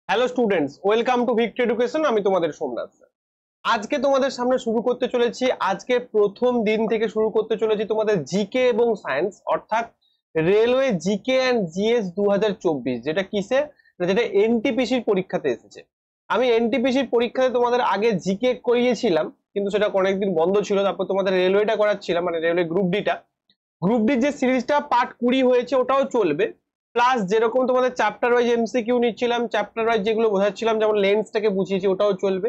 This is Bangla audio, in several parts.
Hello students, welcome to victory education. আমি তোমাদের সোমনাথ স্যার। আজকে তোমাদের সামনে শুরু করতে চলেছি, আজকে প্রথম দিন থেকে শুরু করতে চলেছি তোমাদের জিকে এবং সায়েন্স, অর্থাৎ রেলওয়ে জিকে অ্যান্ড জিএস 2024, যেটা কিসে, যেটা এনটিপিসির পরীক্ষাতে এসেছে। আমি এনটিপিসির পরীক্ষাতে তোমাদের আগে জিকে করিয়েছিলাম, কিন্তু সেটা অনেকদিন বন্ধ ছিল। তারপর তোমাদের রেলওয়েটা করাচ্ছিলাম, মানে রেলওয়ে গ্রুপ ডির যে সিরিজটা পার্ট 20 হয়েছে ওটাও চলবে। প্লাস যেরকম তোমাদের চ্যাপ্টার ওয়াইজ এমসিকিউ নিচ্ছিলাম, চ্যাপ্টার ওয়াইজ যেগুলো বোঝাচ্ছিলাম, যেমন লেন্সটাকে বুঝিয়েছি, ওটাও চলবে।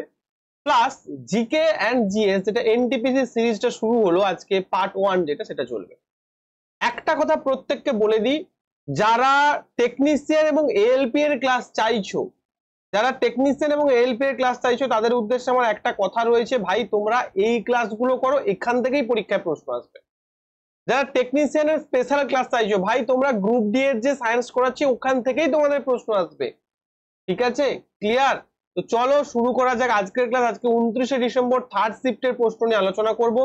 প্লাস জিকে অ্যান্ড জিএস, যেটা এনটিপিসি সিরিজটা শুরু হলো আজকে, পার্ট 1 যেটা, সেটা চলবে। একটা কথা প্রত্যেককে বলে দিই, যারা টেকনিশিয়ান এবং এএলপি এর ক্লাস চাইছো, তাদের উদ্দেশ্যে আমার একটা কথা রয়েছে, ভাই তোমরা এই ক্লাসগুলো করো, এখান থেকেই পরীক্ষায় প্রশ্ন আসবে। যারা টেকনিশিয়ানের স্পেশাল ক্লাস চাইছো, ভাই তোমরা গ্রুপ ডি এর যে সায়েন্স করাচ্ছি ওখান থেকেই তোমাদের প্রশ্ন আসবে। ঠিক আছে, ক্লিয়ার? তো চলো শুরু করা যাক আজকের ক্লাস। আজকে 29শে ডিসেম্বর থার্ড শিফটের প্রশ্ন নিয়ে আলোচনা করব।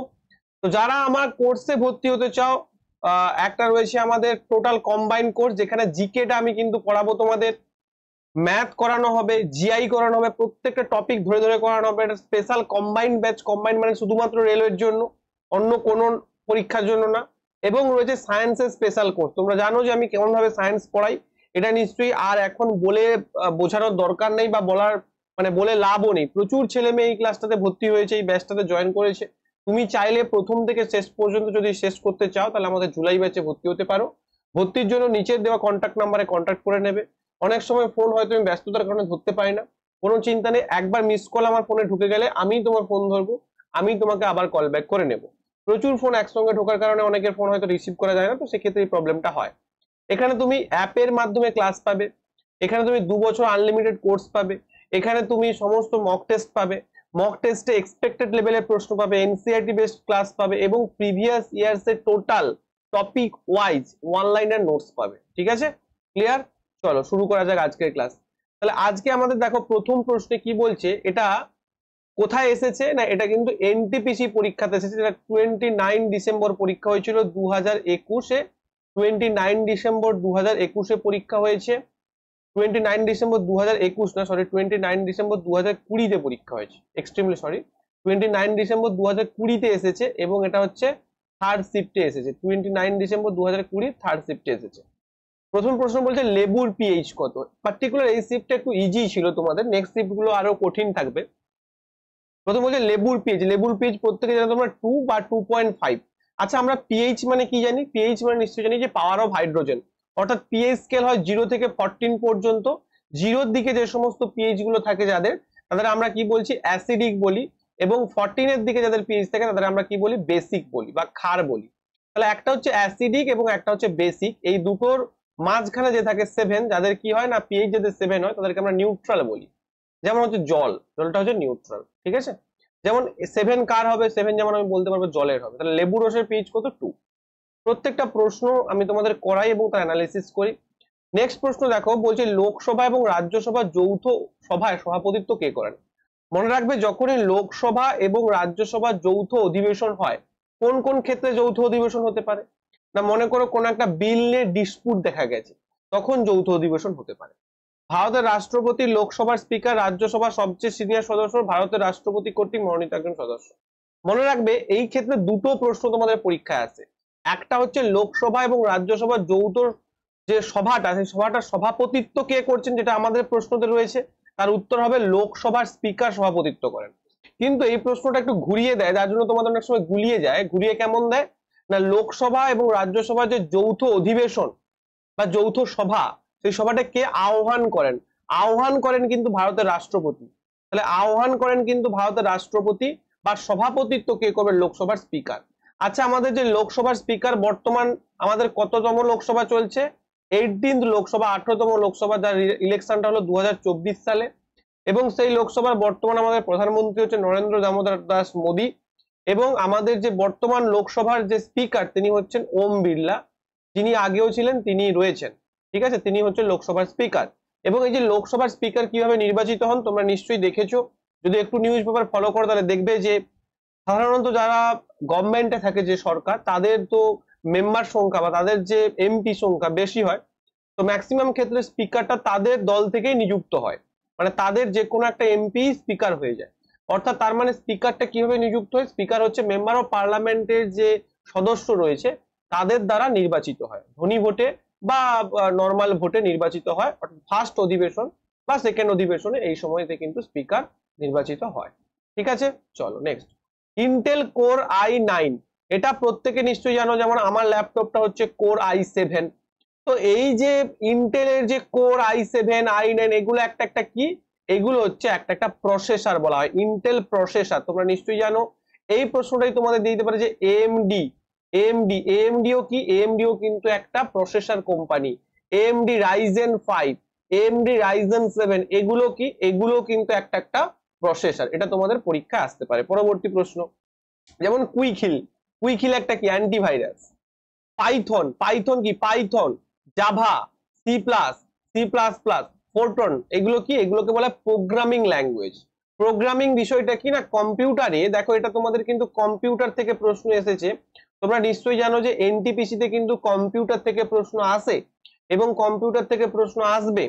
তো যারা আমার কোর্সে ভর্তি হতে চাও, একটা রয়েছে আমাদের টোটাল কম্বাইন্ড কোর্স, যেখানে জিকেটা আমি কিন্তু পড়াবো তোমাদের, ম্যাথ করানো হবে, জিআই করানো হবে, প্রত্যেকটা টপিক ধরে ধরে করানো হবে। এটা স্পেশাল কম্বাইন্ড ব্যাচ, কম্বাইন্ড মানে শুধুমাত্র রেলওয়ের জন্য, অন্য কোনো পরীক্ষার জন্য না। এবং রয়েছে সায়েন্সের স্পেশাল কোর্স। তোমরা জানো যে আমি কেমন ভাবে সায়েন্স পড়াই, এটা নিশ্চয়ই আর এখন বলে বোঝানোর দরকার নেই, বা বলে লাভও নেই। প্রচুর ছেলে মেয়ে এই ক্লাসটাতে ভর্তি হয়েছে, এই ব্যাচটাতে জয়েন করেছে। তুমি চাইলে প্রথম থেকে শেষ পর্যন্ত যদি শেষ করতে চাও, তাহলে আমাদের জুলাই ব্যাচে ভর্তি হতে পারো। ভর্তির জন্য নিচের দেওয়া কন্ট্যাক্ট নাম্বারে কন্ট্যাক্ট করে নেবে। অনেক সময় ফোন হয়তো আমি ব্যস্ততার কারণে ধরতে পারি না, কোনো চিন্তা নেই। একবার মিস কল আমার ফোনে ঢুকে গেলে আমি তোমার ফোন ধরবো, আমি তোমাকে আবার কল ব্যাক করে নেব। প্রচুর ফোন একসঙ্গে ঢোকার কারণে অনেকের ফোন হয়তো রিসিভ করা যায় না, তো সেক্ষেত্রে এই প্রবলেমটা হয়। এখানে তুমি অ্যাপের মাধ্যমে ক্লাস পাবে, এখানে তুমি 2 বছর আনলিমিটেড কোর্স পাবে, এখানে তুমি সমস্ত মক টেস্ট পাবে, মক টেস্টে এক্সপেক্টেড লেভেলের প্রশ্ন পাবে, এনসিআরটি বেসড ক্লাস পাবে, এবং প্রিভিয়াস ইয়ার্স এর total topic wise one liner notes পাবে। ঠিক আছে, ক্লিয়ার? চলো শুরু করা যাক আজকের ক্লাস। তাহলে আজকে আমাদের দেখো প্রথম প্রশ্নে কি বলছে, এটা কোথায় এসেছে না, এটা কিন্তু এনটিপিসি পরীক্ষাতে এসেছে, যেটা 29 ডিসেম্বর পরীক্ষা হয়েছিল 2021-এ। 29 ডিসেম্বর 2021-এ পরীক্ষা হয়েছে। 29 ডিসেম্বর 2021 না, সরি, 29 ডিসেম্বর 2020-তে পরীক্ষা হয়েছে, এক্সট্রিমলি সরি। 29 ডিসেম্বর 2020-তে এসেছে, এবং এটা হচ্ছে থার্ড শিফটে এসেছে। 29 ডিসেম্বর 2020 থার্ড শিফটে এসেছে। প্রথম প্রশ্ন বলছে লেবুর পিএইচ কত। পার্টিকুলার এই শিফটটা একটু ইজি ছিল, তোমাদের নেক্সট শিফট গুলো আরো কঠিন থাকবে। প্রথম বলছে লেবুর পিএইচ প্রত্যেকে জানো তোমরা 2 বা 2.5। আচ্ছা, আমরা পিএইচ মানে কি জানি? পিএইচ মানে নিশ্চয়ই জানি যে পাওয়ার অফ হাইড্রোজেন, অর্থাৎ পিএইচ স্কেল হয় 0 থেকে 14 পর্যন্ত। 0-র দিকে যে সমস্ত পিএইচ গুলো থাকে তাদের আমরা কি বলছি? অ্যাসিডিক বলি। এবং 14-এর দিকে যাদের পিএইচ থাকে তাদের আমরা কি বলি? বেসিক বলি বা ক্ষার বলি। তাহলে একটা হচ্ছে অ্যাসিডিক এবং একটা হচ্ছে বেসিক, এই দুটোর মাঝখানে যে থাকে 7, যাদের কি হয় না, পিএইচ যাদের 7 হয় তাদেরকে আমরা নিউট্রাল বলি। যেমন হচ্ছে জলটা হচ্ছে নিউট্রাল। ঠিক আছে, যেমন 7 কার হবে? 7 যেমন আমি বলতে পারবো জলের হবে। তাহলে লেবু রসের পিএইচ কত? 2। প্রত্যেকটা প্রশ্ন আমি তোমাদের করাই এবং তার অ্যানালিসিস করি। নেক্সট প্রশ্ন দেখো, বলছে লোকসভা এবং রাজ্যসভা যৌথ সভায় সভাপতিত্ব কে করেন? মনে রাখবে, যখনই লোকসভা এবং রাজ্যসভা যৌথ অধিবেশন হয়, কোন কোন ক্ষেত্রে যৌথ অধিবেশন হতে পারে না, মনে করো কোন একটা বিল নিয়ে ডিসপুট দেখা গেছে, তখন যৌথ অধিবেশন হতে পারে। ভারতের রাষ্ট্রপতি, লোকসভার স্পিকার, রাজ্যসভার সবচেয়ে সিনিয়র সদস্য, ভারতের রাষ্ট্রপতি কর্তৃক মনোনীত একজন সদস্য। মনে রাখবে, এই ক্ষেত্রে দুটো প্রশ্ন তোমাদের পরীক্ষায় আছে। একটা হচ্ছে লোকসভা এবং রাজ্যসভার যৌথ যে সভাটা, সেই সভাটার সভাপতিত্ব কে করছেন, যেটা আমাদের প্রশ্নতে রয়েছে। তার উত্তর হবে লোকসভার স্পিকার সভাপতিত্ব করেন। কিন্তু এই প্রশ্নটা একটু ঘুরিয়ে দেয়, যার জন্য তোমাদের অনেক সময় গুলিয়ে যায়। ঘুরিয়ে কেমন দেয় না, লোকসভা এবং রাজ্যসভার যে যৌথ অধিবেশন বা যৌথ সভা, সেই সভাটা কে আহ্বান করেন? আহ্বান করেন কিন্তু ভারতের রাষ্ট্রপতি। তাহলে আহ্বান করেন কিন্তু ভারতের রাষ্ট্রপতি, বা সভাপতিত্ব কে করবে? লোকসভার স্পিকার। আচ্ছা, আমাদের যে লোকসভার স্পিকার বর্তমান আমাদের কততম লোকসভা চলছে? 18th লোকসভা, 18তম লোকসভা, যার ইলেকশনটা হলো 2024 সালে। এবং সেই লোকসভার বর্তমান আমাদের প্রধানমন্ত্রী হচ্ছে নরেন্দ্র দামোদর দাস মোদী। এবং আমাদের যে বর্তমান লোকসভার যে স্পিকার, তিনি হচ্ছেন ওম বিড়লা, যিনি আগেও ছিলেন, তিনি রয়েছেন। ঠিক আছে, তিনি হচ্ছেন লোকসভার স্পিকার। এবং এই যে লোকসভার স্পিকার কিভাবে নির্বাচিত হন তোমরা নিশ্চয়ই দেখেছো, যদি একটু নিউজ পেপার ফলো করো তাহলে দেখবে যে সাধারণত যারা গভর্নমেন্টে থাকে, যে সরকার, তাদের তো মেম্বার সংখ্যা বা তাদের যে এমপি সংখ্যা বেশি হয়, তো ম্যাক্সিমাম ক্ষেত্রে স্পিকারটা তাদের দল থেকেই নিযুক্ত হয়। মানে তাদের যে কোনো একটা এমপি স্পিকার হয়ে যায়। অর্থাৎ তার মানে স্পিকারটা কিভাবে নিযুক্ত হয়, স্পিকার হচ্ছে মেম্বার অফ পার্লামেন্টের যে সদস্য রয়েছে তাদের দ্বারা নির্বাচিত হয়, ধ্বনি ভোটে বা নর্মাল ভোটে নির্বাচিত হয়। ফার্স্ট অধিবেশন বা সেকেন্ড অধিবেশনে এই সময়তে কিন্তু স্পিকার নির্বাচিত হয়। ঠিক আছে, চলো নেক্সট। ইন্টেল কোর i9, এটা প্রত্যেকে নিশ্চয়ই জানো, যেমন আমার ল্যাপটপটা হচ্ছে কোর i7। তো এই যে ইন্টেলের যে কোর i7 i9 এগুলো একটা একটা কি, এগুলো হচ্ছে একটা একটা প্রসেসর বলা হয়, ইন্টেল প্রসেসর। তোমরা নিশ্চয়ই জানো। এই প্রশ্নটাই তোমাদের দিয়ে দিতে পারে যে এএমডি, এএমডিও কি, এএমডিও কিন্তু একটা processor company. AMD Ryzen 5, AMD Ryzen 7, এগুলো কি, এগুলো কিন্তু একটা একটা প্রসেসর। এটা তোমাদের পরীক্ষা আসতে পারে। পরবর্তী প্রশ্ন, যেমন কুইকহিল, কুইকহিল একটা কি, অ্যান্টিভাইরাস। পাইথন, পাইথন কি, Python, Java, C plus, C plus plus, Fortran, এগুলো কি, এগুলোকে বলে প্রোগ্রামিং ল্যাঙ্গুয়েজ। প্রোগ্রামিং বিষয়টা কি না, কম্পিউটারে দেখো, এটা তোমাদের কিন্তু কম্পিউটার থেকে প্রশ্ন এসেছে। তোমরা নিশ্চয়ই জানো যে এনটিপিসি তে কিন্তু কম্পিউটার থেকে প্রশ্ন আসে এবং কম্পিউটার থেকে প্রশ্ন আসবে।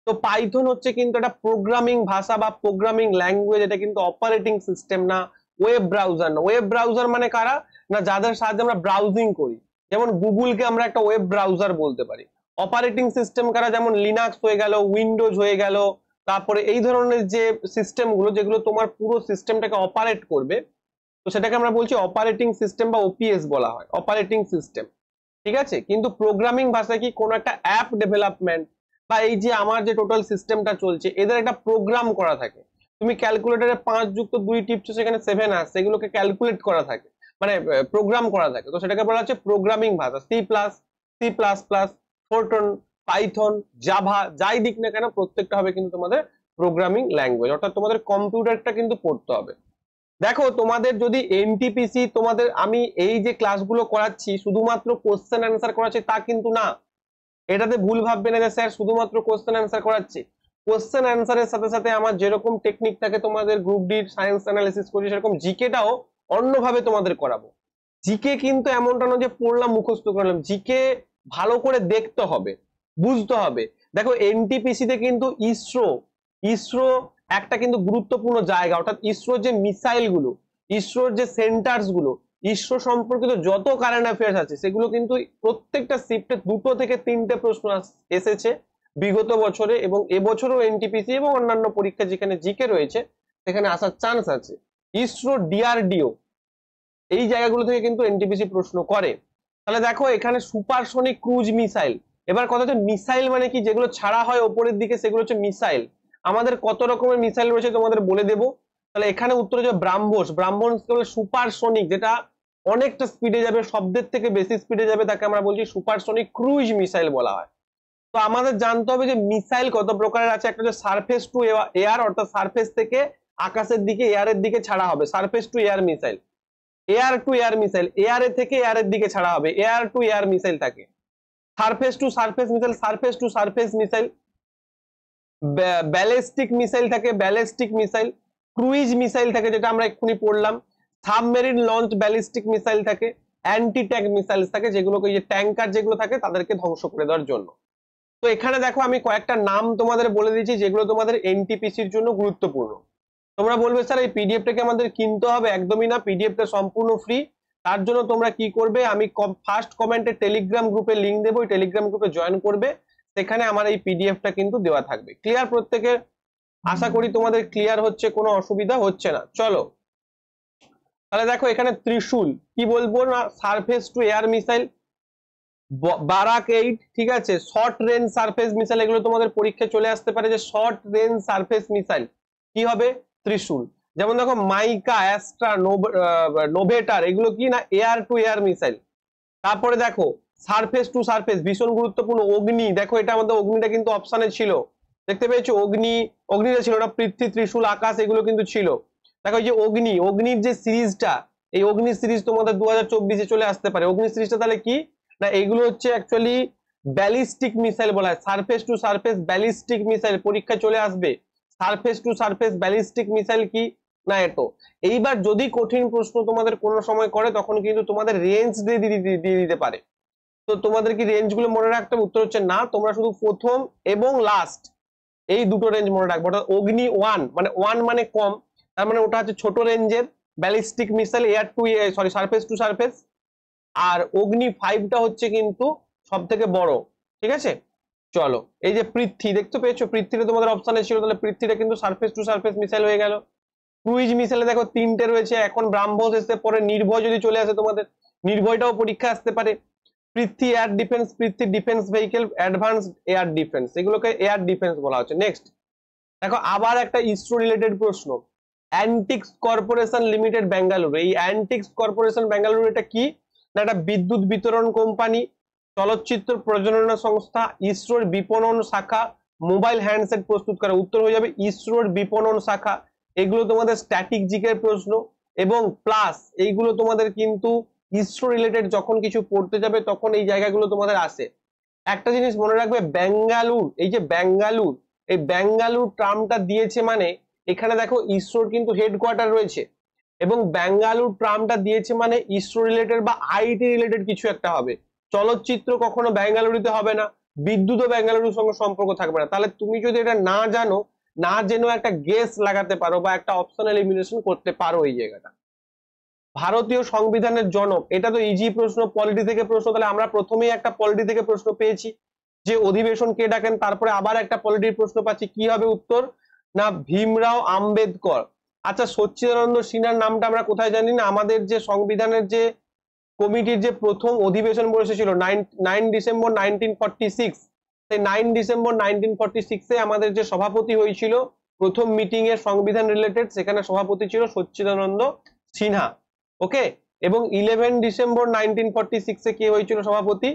তো পাইথন হচ্ছে কিন্তু একটা প্রোগ্রামিং ভাষা বা প্রোগ্রামিং ল্যাঙ্গুয়েজ। এটা কিন্তু অপারেটিং সিস্টেম না, ওয়েব ব্রাউজার না। ওয়েব ব্রাউজার মানে কারা না, যাদের সাহায্যে আমরা ব্রাউজিং করি, যেমন গুগলকে আমরা একটা ওয়েব ব্রাউজার বলতে পারি। অপারেটিং সিস্টেম কারা, যেমন লিনাক্স হয়ে গেল, উইন্ডোজ হয়ে গেল, তারপরে এই ধরনের যে সিস্টেম গুলো যেগুলো তোমার পুরো সিস্টেমটাকে অপারেট করবে, তো সেটাকে আমরা বলছি অপারেটিং সিস্টেম বা ওপিএস বলা হয়, অপারেটিং সিস্টেম। ঠিক আছে, কিন্তু প্রোগ্রামিং ভাষা কি, কোনো একটা অ্যাপ ডেভেলপমেন্ট বা এই যে আমার যে টোটাল সিস্টেমটা চলছে এদের একটা প্রোগ্রাম করা থাকে। তুমি ক্যালকুলেটরে 5+2 টিপছো, সেখানে 7 আসছে, এগুলোকে ক্যালকুলেট করা থাকে, মানে প্রোগ্রাম করা থাকে। তো সেটাকে বলা হচ্ছে প্রোগ্রামিং ভাষা। C plus, C plus plus, Fortran, Python, Java, যাই দিক না কেন প্রত্যেকটা হবে কিন্তু তোমাদের প্রোগ্রামিং ল্যাঙ্গুয়েজ। অর্থাৎ তোমাদের কম্পিউটারটা কিন্তু পড়তে হবে। দেখো তোমাদের যদি এনটিপিসি, তোমাদের আমি এই যে ক্লাসগুলো করাচ্ছি শুধুমাত্র কোশ্চেন অ্যান্সার করাচ্ছি তা কিন্তু না। এটাতে ভুল ভাববে না যে স্যার শুধুমাত্র কোশ্চেন অ্যান্সার করাচ্ছি। কোশ্চেন অ্যান্সারের সাথে সাথে আমার যেরকম টেকনিক থাকে তোমাদের গ্রুপ ডির সায়েন্স অ্যানালিসিস করি, সেরকম জিকেটাও অন্যভাবে তোমাদের করাবো। জিকে কিন্তু এমনটা নয় যে পড়লাম মুখস্থ করলাম, জিকে ভালো করে দেখতে হবে, বুঝতে হবে। দেখো এনটিপিসি তে কিন্তু ইসরো, ইসরো একটা কিন্তু গুরুত্বপূর্ণ জায়গা। অর্থাৎ ইসরোর যে মিসাইল গুলো, ইসরোর যে সেন্টার্স গুলো, ইসরো সম্পর্কিত যত কারেন্ট অ্যাফেয়ার্স আছে সেগুলো কিন্তু প্রত্যেকটা শিফটে 2 থেকে 3টে প্রশ্ন এসেছে বিগত বছরে, এবং এবছরও এনটিপিসি এবং অন্যান্য পরীক্ষা যেখানে জিকে রয়েছে সেখানে আসার চান্স আছে। ইসরো, ডিআরডিও, এই জায়গাগুলো থেকে কিন্তু এনটিপিসি প্রশ্ন করে। তাহলে দেখো এখানে সুপারসনিক ক্রুজ মিসাইল। এবার কথা হচ্ছে মিসাইল মানে কি, যেগুলো ছাড়া হয় ওপরের দিকে সেগুলো হচ্ছে মিসাইল। আমাদের কত রকমের মিসাইল রয়েছে তোমাদের বলে দেবো। তাহলে এখানে উত্তর হচ্ছে ব্রাহ্মোস। ব্রাহ্মোস হলো সুপারসনিক, যেটা অনেকটা স্পিডে যাবে, শব্দের থেকে বেশি স্পিডে যাবে, তাকে আমরা বলছি সুপারসনিক ক্রুজ মিসাইল বলা হয়। তো আমাদের জানতে হবে যে মিসাইল কত প্রকারের আছে। একটা হচ্ছে সারফেস টু এয়ার, অর্থাৎ সারফেস থেকে আকাশের দিকে, এয়ারের দিকে ছাড়া হবে, surface to air missile. Air to air missile, এয়ারে থেকে এয়ারের দিকে ছাড়া হবে, এয়ার টু এয়ার মিসাইল থাকে। Surface to surface missile, surface to surface missile. Ballistic missile থাকে, ব্যালিস্টিক মিসাইল। ক্রুইজ মিসাইল থাকে, যেটা আমরা এক্ষুনি পড়লাম। সাবমেরিন লঞ্চ ব্যালিস্টিক মিসাইল থাকে। অ্যান্টি ট্যাঙ্ক মিসাইল থাকে, যেগুলোকে যে ট্যাঙ্কার যেগুলো থাকে তাদেরকে ধ্বংস করে দেওয়ার জন্য। তো এখানে দেখো আমি কয়েকটা নাম তোমাদের বলে দিচ্ছি যেগুলো তোমাদের এনটিপিসির জন্য গুরুত্বপূর্ণ। তোমরা বলবে স্যার এই পিডিএফটাকে আমাদের কিনতে হবে, একদমই না, পিডিএফটা সম্পূর্ণ ফ্রি। তার জন্য তোমরা কি করবে, আমি ফার্স্ট কমেন্টে টেলিগ্রাম গ্রুপে লিংক দেবো, ওই টেলিগ্রাম গ্রুপে জয়েন করবে, সেখানে আমার এই পিডিএফটা কিন্তু দেওয়া থাকবে। ক্লিয়ার প্রত্যেকের? আশা করি তোমাদের ক্লিয়ার হচ্ছে, কোনো অসুবিধা হচ্ছে না। চলো তাহলে দেখো এখানে ত্রিশূল কি বলবো না, surface to air missile, Barack 8, ঠিক আছে, শর্ট রেঞ্জ সারফেস মিসাইল, এগুলো তোমাদের পরীক্ষায় চলে আসতে পারে যে শর্ট রেঞ্জ সারফেস মিসাইল কি হবে, ত্রিশূল। যেমন দেখো মাইকা, অ্যাস্ট্রা, নোভেটার, এগুলো কি না এয়ার টু এয়ার মিসাইল। তারপরে দেখো সারফেস টু সারফেস ভীষণ গুরুত্বপূর্ণ, অগ্নি। দেখো এটা আমাদের অগ্নিটা কিন্তু অপশনে ছিল, দেখতে পেয়েছো, অগ্নি, অগ্নিটা ছিল না, পৃথ্বী, ত্রিশূল, আকাশ, এগুলো কিন্তু ছিল। দেখো এই যে অগ্নি, অগ্নির যে সিরিজটা, এই অগ্নি সিরিজ তোমাদের 2024-এ চলে আসতে পারে। অগ্নি সিরিজটা তাহলে কি না, এগুলো হচ্ছে অ্যাকচুয়ালি ব্যালিস্টিক মিসাইল বলা হয়, surface to surface ballistic missile পরীক্ষা চলে আসবে। Surface to surface ballistic missile কি না এটো। এইবার যদি কঠিন প্রশ্ন তোমাদের কোনো সময় করে তখন কিন্তু তোমাদের রেঞ্জ দিয়ে দিতে পারে। তো তোমাদের কি রেঞ্জ গুলো মনে রাখতে হবে? উত্তর হচ্ছে না, তোমরা শুধু প্রথম এবং লাস্ট এই দুটো রেঞ্জ মনে রাখবো। অর্থাৎ অগ্নি 1 মানে 1 মানে কম, তার মানে ওটা হচ্ছে ছোট রেঞ্জের ballistic missile, air to sorry surface to surface. আর অগ্নি 5টা হচ্ছে কিন্তু সব থেকে বড়, ঠিক আছে। চলো, এই যে পৃথ্বী দেখতে পেয়েছো, পৃথ্বীটা তোমাদের অপশনে ছিল, তাহলে পৃথ্বীটা কিন্তু সারফেস টু সারফেস মিসাইল হয়ে গেল। ক্রুইজ মিসাইলে দেখো 3টে রয়েছে, এখন ব্রাহ্মস এসে পরে নির্ভয় যদি চলে আসে তোমাদের, নির্ভয়টাও পরীক্ষা আসতে পারে। Prithvi air defence, Prithvi defence vehicle, advance air defence, এগুলোকে এয়ার ডিফেন্স বলা হচ্ছে। নেক্সট দেখো আবার একটা ইসরো রিলেটেড প্রশ্ন, অ্যান্টিক্স কর্পোরেশন লিমিটেড বেঙ্গালুরু। এই অ্যান্টিক্স কর্পোরেশন বেঙ্গালুরু এটা কি না, একটা বিদ্যুৎ বিতরণ কোম্পানি, চলচ্চিত্র প্রযোজনা সংস্থা, ইসরোর বিপণন শাখা, মোবাইল হ্যান্ডসেট প্রস্তুত করে। উত্তর হয়ে যাবে ইসরোর বিপণন শাখা। এগুলো তোমাদের স্ট্যাটিক জিকের প্রশ্ন, এবং প্লাস এইগুলো তোমাদের কিন্তু ইসরো রিলেটেড যখন কিছু পড়তে যাবে তখন এই জায়গাগুলো তোমাদের আসে। একটা জিনিস মনে রাখবে, বেঙ্গালুর, এই যে বেঙ্গালুর, এই বেঙ্গালুর টার্মটা দিয়েছে মানে এখানে দেখো ইসরোর কিন্তু হেডকোয়ার্টার রয়েছে, এবং বেঙ্গালুর টার্মটা দিয়েছে মানে ইসরো রিলেটেড বা আইটি রিলেটেড কিছু একটা হবে। চলচ্চিত্র কখনো বেঙ্গালুরুতে হবে না, বিদ্যুৎও বেঙ্গালুরুর সঙ্গে সম্পর্ক থাকবে না। তাহলে তুমি যদি এটা না জানো, না জেনেও একটা গেস লাগাতে পারো বা একটা অপশন এলিমিনেশন করতে পারো এই জায়গাটা। ভারতীয় সংবিধানের জনক, এটা তো ইজি প্রশ্ন, পলিটি থেকে প্রশ্ন। তাহলে আমরা প্রথমেই একটা পলিটি থেকে প্রশ্ন পেয়েছি যে অধিবেশন কে ডাকেন, তারপরে আবার একটা পলিটির প্রশ্ন পাচ্ছি, কি হবে উত্তর না ভীমরাও আম্বেদকর। আচ্ছা, সচ্চিদানন্দ সিনহার নামটা আমরা কোথায় জানি না, আমাদের যে সংবিধানের যে কমিটির যে প্রথম অধিবেশন বসেছিল 9 ডিসেম্বর 1946, সেই 9 ডিসেম্বর 1946 আমাদের যে সভাপতি হয়েছিল প্রথম মিটিং এর সংবিধান রিলেটেড, সেখানে সভাপতি ছিল সচ্চিদানন্দ সিনহা। ওকে, এবং 11 ডিসেম্বর 1946 কে হয়েছিল সভাপতি,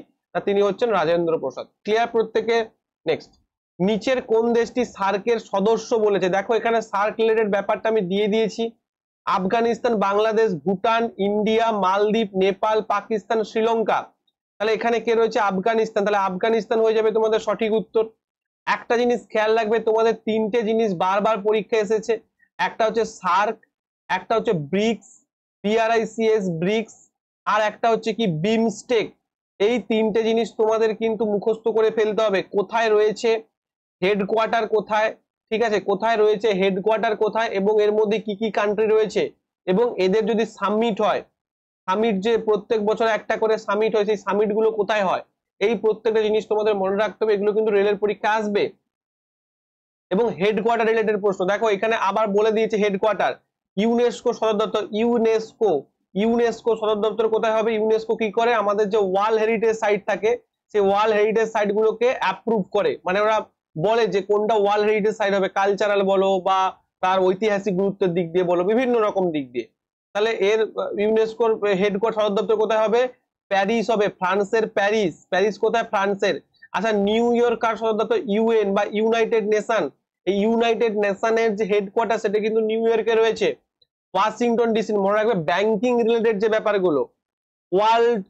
তিনি হচ্ছেন রাজেন্দ্র প্রসাদ। ক্লিয়ার প্রত্যেকে? নেক্সট, নিচের কোন দেশটি সার্কের সদস্য বলেছে? দেখো এখানে সার্ক রিলেটেড ব্যাপারটা আমি দিয়ে দিয়েছি, আফগানিস্তান, বাংলাদেশ, ভুটান, ইন্ডিয়া, মালদ্বীপ, নেপাল, পাকিস্তান, শ্রীলঙ্কা। তাহলে এখানে কে রয়েছে? আফগানিস্তান। তাহলে আফগানিস্তান হয়ে যাবে তোমাদের সঠিক উত্তর। একটা জিনিস খেয়াল রাখবে, তোমাদের 3টে জিনিস বারবার পরীক্ষা এসেছে, একটা হচ্ছে সার্ক, একটা হচ্ছে ব্রিক্স, BRICS ব্রিক্স, আর একটা হচ্ছে কি বিমস্টেক। এই 3টে জিনিস তোমাদের কিন্তু মুখস্থ করে ফেলতে হবে। কোথায় রয়েছে হেডকোয়ার্টার, কোথায়, ঠিক আছে, কোথায় রয়েছে হেডকোয়ার্টার কোথায়, এবং এর মধ্যে কি কি কান্ট্রি রয়েছে, এবং এদের যদি সামিট হয়, সামিট যে প্রত্যেক বছর একটা করে সামিট হয়, সেই সামিট গুলো কোথায় হয়, এই প্রত্যেকটা জিনিস তোমাদের মনে রাখতে হবে। এগুলো কিন্তু রেলের পরীক্ষা আসবে। এবং হেডকোয়ার্টার রিলেটেড প্রশ্ন দেখো এখানে আবার বলে দিয়েছে হেডকোয়ার্টার, ইউনেস্কো সদর দপ্তর, ইউনেস্কো, ইউনেস্কো সদর দপ্তর কোথায় হবে? ইউনেস্কো কি করে, আমাদের যে ওয়ার্ল্ড হেরিটেজ সাইট থাকে সেই ওয়ার্ল্ড হেরিটেজ সাইট গুলোকে অ্যাপ্রুভ করে, মানে ওরা বলে যে কোনটা ওয়ার্ল্ড হেরিটেজ সাইট হবে, কালচারাল বলো বা তার ঐতিহাসিক গুরুত্বের দিক দিয়ে বলো, বিভিন্ন রকম দিক দিয়ে। তাহলে এর ইউনেস্কোর হেডকোয়ার্টার সদর দপ্তর কোথায় হবে? প্যারিস হবে, ফ্রান্সের প্যারিস। প্যারিস কোথায়? ফ্রান্সের। আচ্ছা, নিউ ইয়র্ক কার সদর দপ্তর? ইউএন বা ইউনাইটেড নেশন। এই ইউনাইটেড নেশনের যে হেডকোয়ার্টার সেটা কিন্তু নিউ ইয়র্কে রয়েছে। ওয়াশিংটন ডিসি, মনে রাখবে ব্যাংকিং রিলেটেড যে ব্যাপারগুলো, ওয়ার্ল্ড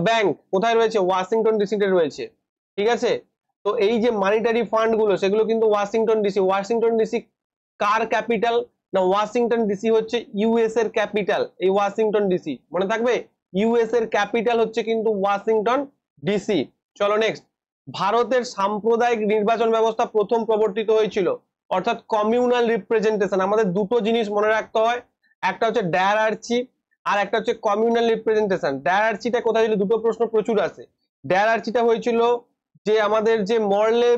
ব্যাংক কোথায় রয়েছে? ওয়াশিংটন ডিসিতে রয়েছে, ঠিক আছে। তো এই যে মানিটারি ফান্ড গুলো সেগুলো কিন্তু ওয়াশিংটন ডিসি। ওয়াশিংটন ডিসি কার ক্যাপিটাল না? ওয়াশিংটন ডিসি হচ্ছে ইউএস এর ক্যাপিটাল। এই ওয়াশিংটন ডিসি মনে থাকবে, ইউএস এর ক্যাপিটাল হচ্ছে কিন্তু ওয়াশিংটন ডিসি। চলো নেক্সট, ভারতের সাম্প্রদায়িক নির্বাচন ব্যবস্থা প্রথম প্রবর্তিত হয়েছিল, অর্থাৎ কমিউনাল রিপ্রেজেন্টেশন। আমাদের দুটো জিনিস মনে রাখতে হয়, একটা হচ্ছে ডায়ারার্চি আর একটা হচ্ছে কমিউনাল রিপ্রেজেন্টেশন। ডায়ারার্চিটা কোথায় ছিল? দুটো প্রশ্ন প্রচুর আছে। ডায়ারার্চিটা হয়েছিল যে আমাদের যে মরলে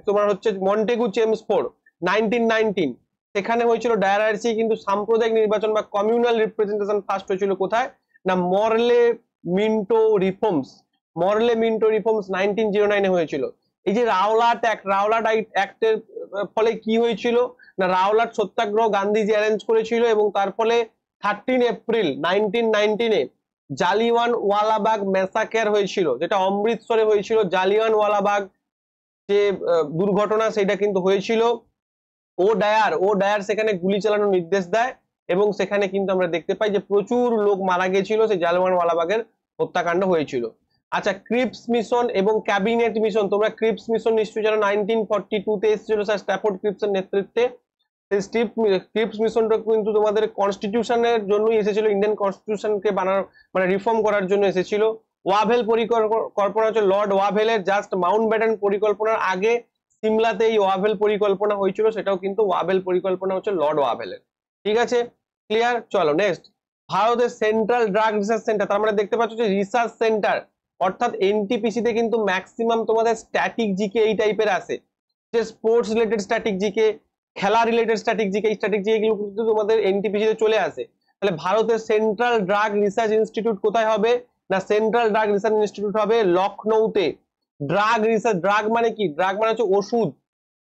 তোমার হচ্ছে মন্টেগু চেমসফোর্ড 1919, সেখানে হয়েছিল ডায়ারার্চি। কিন্তু সাম্প্রদায়িক নির্বাচন বা কমিউনাল রিপ্রেজেন্টেশন ফার্স্ট হয়েছিল কোথায় না? মরলে মিন্টো রিফর্মস। মরলে মিন্টো রিফর্মস 1909 হয়েছিল। এই যে রাওলাট অ্যাক্ট, রাওলাট অ্যাক্টের ফলে কি হয়েছিল না? রাওলাট সত্যাগ্রহ গান্ধীজি অ্যারেঞ্জ করেছিল, এবং তার ফলে 13 এপ্রিল 1919 জালিয়ানওয়ালাবাগ ম্যাসাকার হয়েছিল, যেটা অমৃতসরে হয়েছিল। জালিয়ানওয়ালাবাগ যে দুর্ঘটনা সেটা কিন্তু হয়েছিল। ও ডায়ার সেখানে গুলি চালানোর নির্দেশ দেয়, এবং সেখানে কিন্তু আমরা দেখতে পাই যে প্রচুর লোক মারা গেছিল, সেই জালিয়ানওয়ালাবাগের হত্যাকাণ্ড হয়েছিল। আচ্ছা, ক্রিপস মিশন এবং ক্যাবিনেট মিশন, তোমরা ক্রিপস মিশন নিশ্চয়ই জানো, 1942 তে এসেছিল স্যার স্ট্যাফোর্ড ক্রিপসের নেতৃত্বে। ক্রিপস মিশনটা কিন্তু তোমাদের কনস্টিটিউশনের জন্যই এসেছিল, ইন্ডিয়ান কনস্টিটিউশনকে বানানো মানে রিফর্ম করার জন্য এসেছিল। ওয়াভেল পরিকল্পনা হচ্ছে লর্ড ওয়াভেলের, জাস্ট মাউন্টব্যাটেন পরিকল্পনার আগে সিমলাতে এই ওয়াভেল পরিকল্পনা হয়েছিল, সেটাও কিন্তু ওয়াভেল পরিকল্পনা হচ্ছে লর্ড ওয়াভেলের। ঠিক আছে, ক্লিয়ার? চলো নেক্সট। ভারতের সেন্ট্রাল ড্রাগ রিসার্চ সেন্টার, তার মানে দেখতে পাচ্ছ যে রিসার্চ সেন্টার, অর্থাৎ এনটিপিসি তে কিন্তু ম্যাক্সিমাম তোমাদের স্ট্যাটিক জিকে এই টাইপের আসে, যে স্পোর্টস রিলেটেড স্ট্যাটিক জিকে, খেলা রিলেটেড স্ট্যাটিক জিকে, এই স্ট্যাটিক জিকে এগুলো কিন্তু তোমাদের এনটিপিসি তে চলে আসে। তাহলে ভারতের সেন্ট্রাল ড্রাগ রিসার্চ ইনস্টিটিউট কোথায় হবে? না সেন্ট্রাল ড্রাগ রিসার্চ ইনস্টিটিউট হবে লখনৌতে। ড্রাগ রিসার্চ, ড্রাগ মানে কি? ড্রাগ মানে হচ্ছে ওষুধ,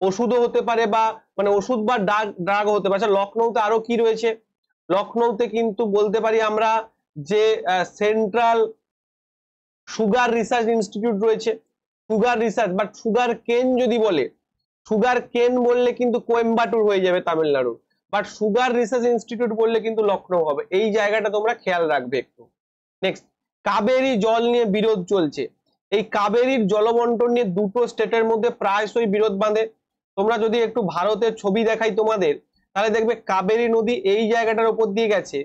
ওষুধও হতে পারে বা মানে ওষুধ বা ড্রাগ হতে পারে। আচ্ছা লখনৌতে আরো কি রয়েছে? লখনৌতে কিন্তু বলতে পারি আমরা যে সেন্ট্রাল সুগার রিসার্চ ইনস্টিটিউট রয়েছে, সুগার রিসার্চ। বাট সুগার কেন যদি বলে, সুগার কেন বললে কিন্তু কোয়েম্বাটুর হয়ে যাবে Tamil Nadu, but sugar research institute বললে কিন্তু লখনৌ হবে। এই জায়গাটা তোমরা খেয়াল রাখবে একটু। নেক্সট, কাবেরী জল নিয়ে বিরোধ চলছে। এই কাবেরীর জলবন্টন নিয়ে দুটো স্টেটের মধ্যে প্রায়শই বিরোধ বাঁধে। তোমরা যদি একটু ভারতের ছবি দেখাই তোমাদের, তাহলে দেখবে কাবেরী নদী এই জায়গাটার উপর দিয়ে গেছে,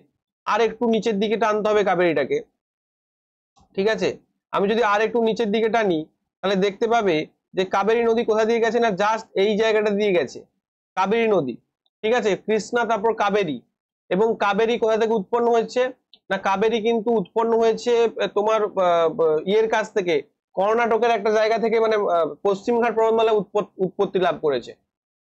আর একটু নিচের দিকে টানতে হবে কাবেরীটাকে। ঠিক আছে, আমি যদি আর একটু নিচের দিকে টানি তাহলে দেখতে পাবে যে কাবেরী নদী কোথা দিয়ে গেছে, না জাস্ট এই জায়গাটা দিয়ে গেছে কাবেরী নদী। ঠিক আছে, কৃষ্ণা তারপর কাবেরী। এবং কাবেরী কোথা থেকে উৎপন্ন হয়েছে? না কাবেরী কিন্তু উৎপন্ন হয়েছে তোমার ইয়ের কাছ থেকে, কর্ণাটকের একটা জায়গা থেকে, মানে পশ্চিমঘাট পর্বতমালায় উৎপত্তি লাভ করেছে।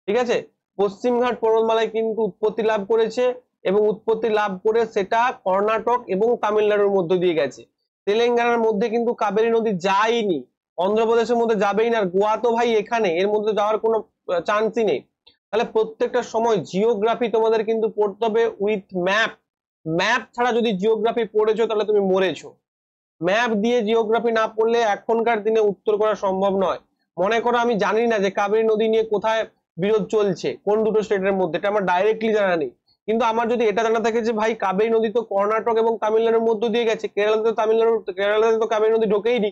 ঠিক আছে, পশ্চিমঘাট পর্বতমালায় কিন্তু উৎপত্তি লাভ করেছে, এবং উৎপত্তি লাভ করে সেটা কর্ণাটক এবং তামিলনাড়ুর মধ্য দিয়ে গেছে। তেলেঙ্গানার মধ্যে কিন্তু কাবেরী নদী যায়নি, অন্ধ্রপ্রদেশের মধ্যে যাবেই না, আর গোয়া তো ভাই এখানে, এর মধ্যে যাওয়ার কোনো চান্সই নেই। তাহলে প্রত্যেকটা সময় জিওগ্রাফি তোমাদের কিন্তু পড়তে হবে উইথ ম্যাপ। ম্যাপ ছাড়া যদি জিওগ্রাফি পড়েছো তাহলে তুমি মরেছো। ম্যাপ দিয়ে জিওগ্রাফি না পড়লে এখনকার দিনে উত্তর করা সম্ভব নয়। মনে করো আমি জানি না যে কাবেরী নদী নিয়ে কোথায় বিরোধ চলছে, কোন দুটো স্টেটের মধ্যে, এটা আমার ডাইরেক্টলি জানা নেই, কিন্তু আমার যদি এটা জানা থাকে যে ভাই কাবেরী নদী তো কর্ণাটক এবং তামিলনাড়ুর মধ্য দিয়ে গেছে, কেরালাতে তো কাবেরী নদী ঢোকেইনি,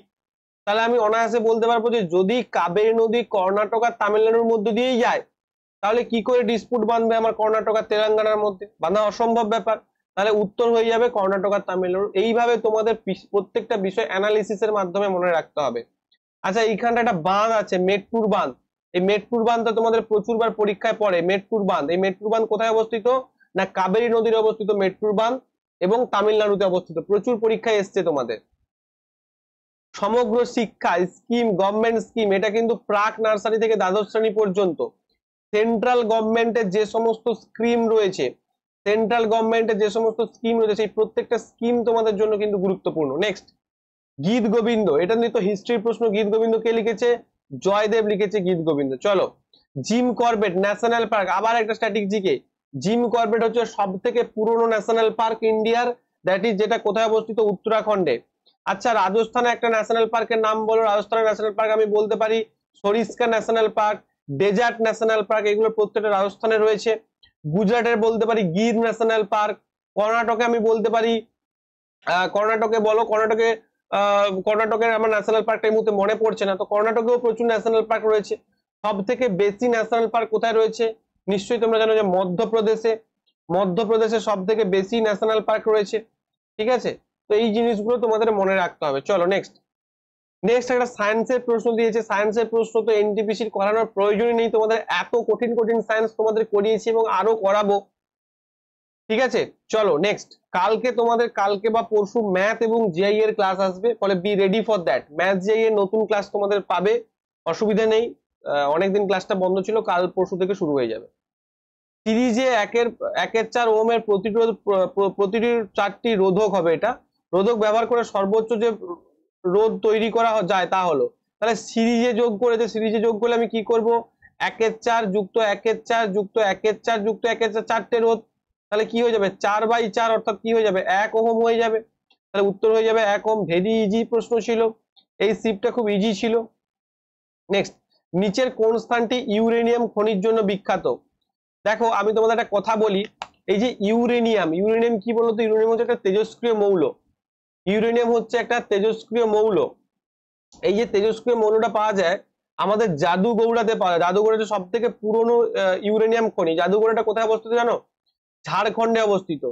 তাহলে আমি অনায়াসে বলতে পারবো যে যদি কাবেরী নদী কর্ণাটক আর তামিলনাড়ুর মধ্য দিয়েই যায়, তাহলে কি করে ডিসপুট বাঁধবে আমার কর্ণাটক আর তেলেঙ্গানার মধ্যে? বাঁধা অসম্ভব ব্যাপার। তাহলে উত্তর হয়ে যাবে কর্ণাটক আর তামিলনাড়ু। এইভাবে তোমাদের প্রত্যেকটা বিষয় অ্যানালিসিসের মাধ্যমে মনে রাখতে হবে। আচ্ছা এইখানটা একটা বাঁধ আছে, মেট্টুর বাঁধ। এই মেট্টুর বাঁধটা তোমাদের প্রচুরবার পরীক্ষায় পড়ে। মেট্টুর বাঁধ, এই মেট্টুর বাঁধ কোথায় অবস্থিত? না কাবেরী নদীর অবস্থিত মেট্টুর বাঁধ, এবং তামিলনাড়ুতে অবস্থিত, প্রচুর পরীক্ষায় এসছে তোমাদের। সমগ্র শিক্ষা স্কিম, গভর্নমেন্ট স্কিম, এটা কিন্তু প্রাক নার্সারি থেকে দ্বাদশ শ্রেণী পর্যন্ত সেন্ট্রাল গভর্নমেন্টের যে সমস্ত স্কিম রয়েছে, সেন্ট্রাল গভর্নমেন্টের যে সমস্ত স্কিম রয়েছে সেই প্রত্যেকটা স্কিম তোমাদের জন্য কিন্তু গুরুত্বপূর্ণ। নেক্সট, গীত গোবিন্দ, এটা নিয়ে তো হিস্ট্রির প্রশ্ন। গীত গোবিন্দ কে লিখেছে? জয়দেব লিখেছে গীত গোবিন্দ। চলো, জিম কর্বেট ন্যাশনাল পার্ক, আবার একটা স্ট্যাটিক জিকে। জিম কর্বেট হচ্ছে সব থেকে পুরনো ন্যাশনাল পার্ক ইন্ডিয়ার, দ্যাট ইজ, যেটা কোথায় অবস্থিত? উত্তরাখণ্ডে। আচ্ছা রাজস্থানে একটা ন্যাশনাল পার্কের নাম বলো। রাজস্থানের ন্যাশনাল পার্ক আমি বলতে পারি Sariska national park, desert national park, এগুলো প্রত্যেকটা রাজস্থানে রয়েছে। গুজরাটের বলতে পারি গির ন্যাশনাল পার্ক। কর্ণাটকে আমি বলতে পারি, কর্ণাটকে বলো, কর্ণাটকের আমার ন্যাশনাল পার্কটা এই মুহূর্তে মনে পড়ছে না, তো কর্ণাটকেও প্রচুর ন্যাশনাল পার্ক রয়েছে। সব থেকে বেশি ন্যাশনাল পার্ক কোথায় রয়েছে? নিশ্চয়ই তোমরা জানো যে মধ্যপ্রদেশে। মধ্যপ্রদেশে সব থেকে বেশি ন্যাশনাল পার্ক রয়েছে। ঠিক আছে, তো এই জিনিসগুলো তোমাদের মনে রাখতে হবে। চলো নেক্সট। নেক্সট একটা সায়েন্সের প্রশ্ন দিয়েছে। সায়েন্সের প্রশ্ন তো এনটিপিসির করানোর প্রয়োজনই নেই, তোমাদের এত কঠিন কঠিন সায়েন্স তোমাদের করিয়েছি এবং আরো করাবো। ঠিক আছে, চলো নেক্সট। কালকে বা পরশু ম্যাথ এবং জিআই এর ক্লাস আসবে, ফলে be ready for that. Math GI এর নতুন ক্লাস তোমাদের পাবে, অসুবিধা নেই। অনেকদিন ক্লাসটা বন্ধ ছিল, কাল পরশু থেকে শুরু হয়ে যাবে। সিরিজে একের 4 ওহমের প্রতিটি 4টি রোধক হবে। এটা রোধক ব্যবহার করে সর্বোচ্চ যে রোধ তৈরি করা যায় তা হলো, তাহলে সিরিজে যোগ করেছে, সিরিজে যোগ করলে আমি কি করব? 1/4 যুক্ত 1/4 যুক্ত 1/4 যুক্ত 1/4, 4টে রোধ, তাহলে কি হয়ে যাবে? 4/4, অর্থাৎ কি হয়ে যাবে? 1 ওহম হয়ে যাবে। তাহলে উত্তর হয়ে যাবে 1 ওহম। ভেরি ইজি প্রশ্ন ছিল, এই শিফটটা খুব ইজি ছিল। নেক্সট, নিচের কোন স্থানটি ইউরেনিয়াম খনির জন্য বিখ্যাত? দেখো আমি তোমাদের একটা কথা বলি, এই যে ইউরেনিয়াম, ইউরেনিয়াম কি বলতো? ইউরেনিয়াম হচ্ছে একটা তেজস্ক্রিয় মৌল। ইউরেনিয়াম হচ্ছে একটা তেজস্ক্রিয় মৌল। এই যে তেজস্ক্রিয় মৌলটা পাওয়া যায় আমাদের জাদুগৌড়াতে পাওয়া যায়। জাদুগৌড়া সব থেকে পুরনো ইউরেনিয়াম খনি। জাদুগৌড়াটা কোথায় অবস্থিত জানো? ঝাড়খণ্ডে অবস্থিত।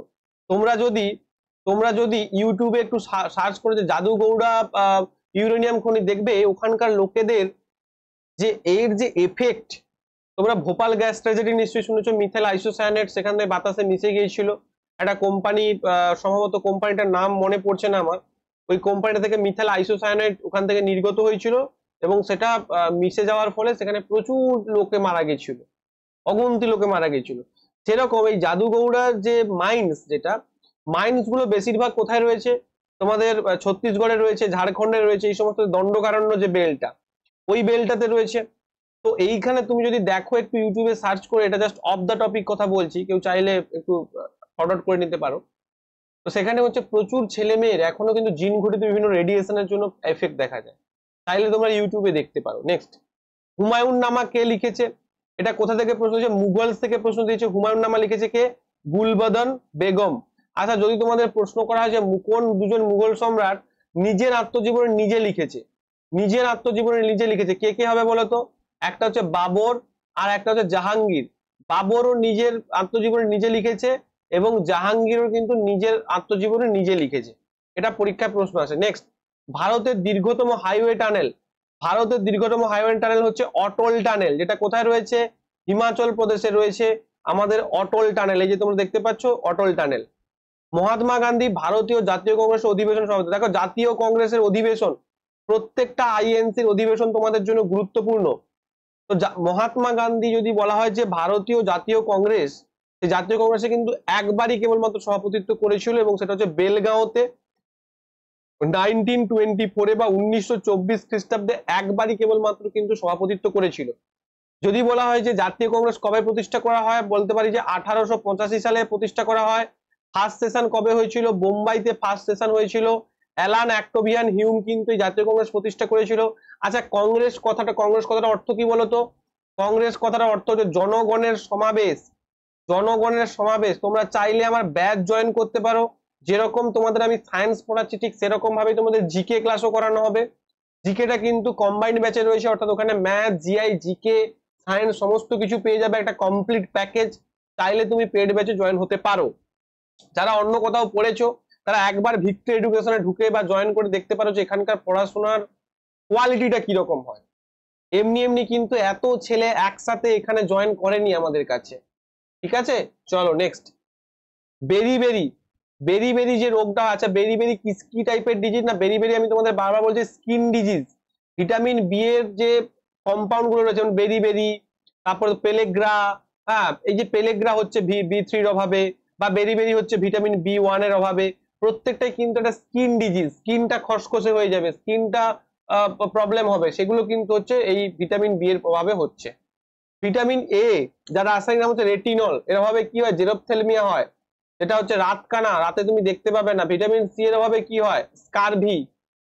তোমরা যদি ইউটিউবে একটু সার্চ করে যে জাদুগৌড়া ইউরেনিয়াম খনি, দেখবে ওখানকার লোকেদের যে এর যে এফেক্ট, তোমরা ভোপাল গ্যাস ট্র্যাজেডি নিশ্চয়ই শুনেছো, মিথেল আইসোসায়ানেট সেখানে বাতাসে মিশে গিয়েছিল, একটা কোম্পানি, সম্ভবত কোম্পানিটার নাম মনে পড়ছে না আমার, ওই কোম্পানিটা থেকে মিথেল আইসোসায়ানেট ওখান থেকে নির্গত হয়েছিল এবং সেটা মিশে যাওয়ার ফলে সেখানে প্রচুর লোকে মারা গেছিল, অগুন্তি লোকে মারা গেছিল। সেরকম এই জাদুগৌড়ার যে মাইন্স, যেটা মাইন্স গুলো বেশিরভাগ কোথায় রয়েছে, তোমাদের ছত্তিশগড়ে রয়েছে, ঝাড়খণ্ডে রয়েছে, এই সমস্ত দণ্ডকারণ্য যে বেলটা, ওই বেলটাতে রয়েছে। তো এইখানে তুমি যদি দেখো একটু ইউটিউবে সার্চ করে, এটা জাস্ট অফ দ্য টপিক কথা বলছি, কেউ চাইলে একটু ফরওয়ার্ড করে নিতে পারো। তো সেখানে হচ্ছে প্রচুর ছেলে মেয়ের এখনো কিন্তু জিন ঘটিত বিভিন্ন রেডিয়েশনের জন্য এফেক্ট দেখা যায়, চাইলে তোমরা ইউটিউবে দেখতে পারো। নেক্সট, হুমায়ুন নামা কে লিখেছে? এটা কোথা থেকে প্রশ্ন দিয়েছে? মুঘলস থেকে প্রশ্ন দিয়েছে। হুমায়ুন নামা লিখেছে কে? গুলবদন বেগম। আচ্ছা, যদি তোমাদের প্রশ্ন করা হয় যে কোন দুজন মুঘল সম্রাট নিজের আত্মজীবনী নিজে লিখেছে, নিজের আত্মজীবনী নিজে লিখেছে, কে কে হবে বলতো? একটা হচ্ছে বাবর আর একটা হচ্ছে জাহাঙ্গীর। বাবরও নিজের আত্মজীবনী নিজে লিখেছে এবং জাহাঙ্গীরও কিন্তু নিজের আত্মজীবনী নিজে লিখেছে। এটা পরীক্ষায় প্রশ্ন আসে। নেক্সট, ভারতের দীর্ঘতম হাইওয়ে টানেল, ভারতের দীর্ঘতম হাইওয়ে টানেল হচ্ছে অটল টানেল, যেটা কোথায় রয়েছে? হিমাচল প্রদেশে রয়েছে আমাদের অটল টানেল, এই যে তোমরা দেখতে পাচ্ছ অটল টানেল। মহাত্মা গান্ধী ভারতীয় জাতীয় কংগ্রেসের অধিবেশন সভাপতি। দেখো, জাতীয় কংগ্রেসের অধিবেশন, প্রত্যেকটা আইএনসির অধিবেশন তোমাদের জন্য গুরুত্বপূর্ণ। তো মহাত্মা গান্ধী যদি বলা হয় যে ভারতীয় জাতীয় কংগ্রেস, সেই জাতীয় কংগ্রেসে কিন্তু একবারই কেবলমাত্র সভাপতিত্ব করেছিল এবং সেটা হচ্ছে বেলগাঁওতে 1924 বা 1924 খ্রিস্টাব্দে একবারই কেবলমাত্র কিন্তু সভাপতিত্ব করেছিল। যদি বলা হয় যে জাতীয় কংগ্রেস কবে প্রতিষ্ঠা করা হয়, বলতে পারি যে 1885 সালে প্রতিষ্ঠা করা হয়। ফার্স্ট সেশন কবে হয়েছিল? বোম্বাইতে ফার্স্ট সেশন হয়েছিল। অ্যালান অ্যাক্টোভিয়ান হিউম কিন্তু জাতীয় কংগ্রেস প্রতিষ্ঠা করেছিল। আচ্ছা, কংগ্রেস কথাটা অর্থ কি বলতো? কংগ্রেস কথাটার অর্থ হচ্ছে জনগণের সমাবেশ, জনগণের সমাবেশ। তোমরা চাইলে আমার ব্যাচ জয়েন করতে পারো, যেরকম তোমাদের আমি সায়েন্স পড়াচ্ছি ঠিক সেরকম ভাবে তোমাদের জিকে ক্লাসও করানো হবে। জিকেটা কিন্তু কম্বাইন্ড ব্যাচে রয়েছে, অর্থাৎ ওখানে ম্যাথ, জিআই, জিকে, সায়েন্স সমস্ত কিছু পেয়ে যাবে, একটা কমপ্লিট প্যাকেজ। চাইলে তুমি পেড ব্যাচে জয়েন হতে পারো। যারা অন্য কোথাও পড়েছো তারা একবার ভিক্টরি এডুকেশনে ঢুকে বা জয়েন করে দেখতে পারো যে এখানকার পড়াশোনার কোয়ালিটিটা কিরকম হয়। এমনি এমনি কিন্তু এত ছেলে একসাথে এখানে জয়েন করেনি আমাদের কাছে। ঠিক আছে, চলো নেক্সট। বেরি বেরি, বেরি বেরি যে রোগটা আছে, বেরি বেরি কি টাইপের ডিজিজ না? বেরি বেরি আমি তোমাদের বারবার বলছি স্কিন ডিজিজ। ভিটামিন বি এর যে কম্পাউন্ড গুলো রয়েছে, যেমন বেরি বেরি, তারপর পেলেগ্রা, হ্যাঁ, এই যে পেলেগ্রা হচ্ছে বি3 এর অভাবে, বা বেরি বেরি হচ্ছে ভিটামিন বি1 এর অভাবে। প্রত্যেকটাই কিন্তু একটা স্কিন ডিজিজ, স্কিনটা খসখসে হয়ে যাবে, স্কিনটা প্রবলেম হবে, সেগুলো কিন্তু হচ্ছে এই ভিটামিন বি এর প্রভাবে হচ্ছে। ভিটামিন এ, যার রাসায়নিক নাম হচ্ছে রেটিনল, এর অভাবে কি হয়? জেরপ্থ্যালমিয়া হয়, যেটা হচ্ছে রাতকানা, রাতে তুমি দেখতে পাবে না। ভিটামিন সি এর অভাবে কি হয়? স্কারভি।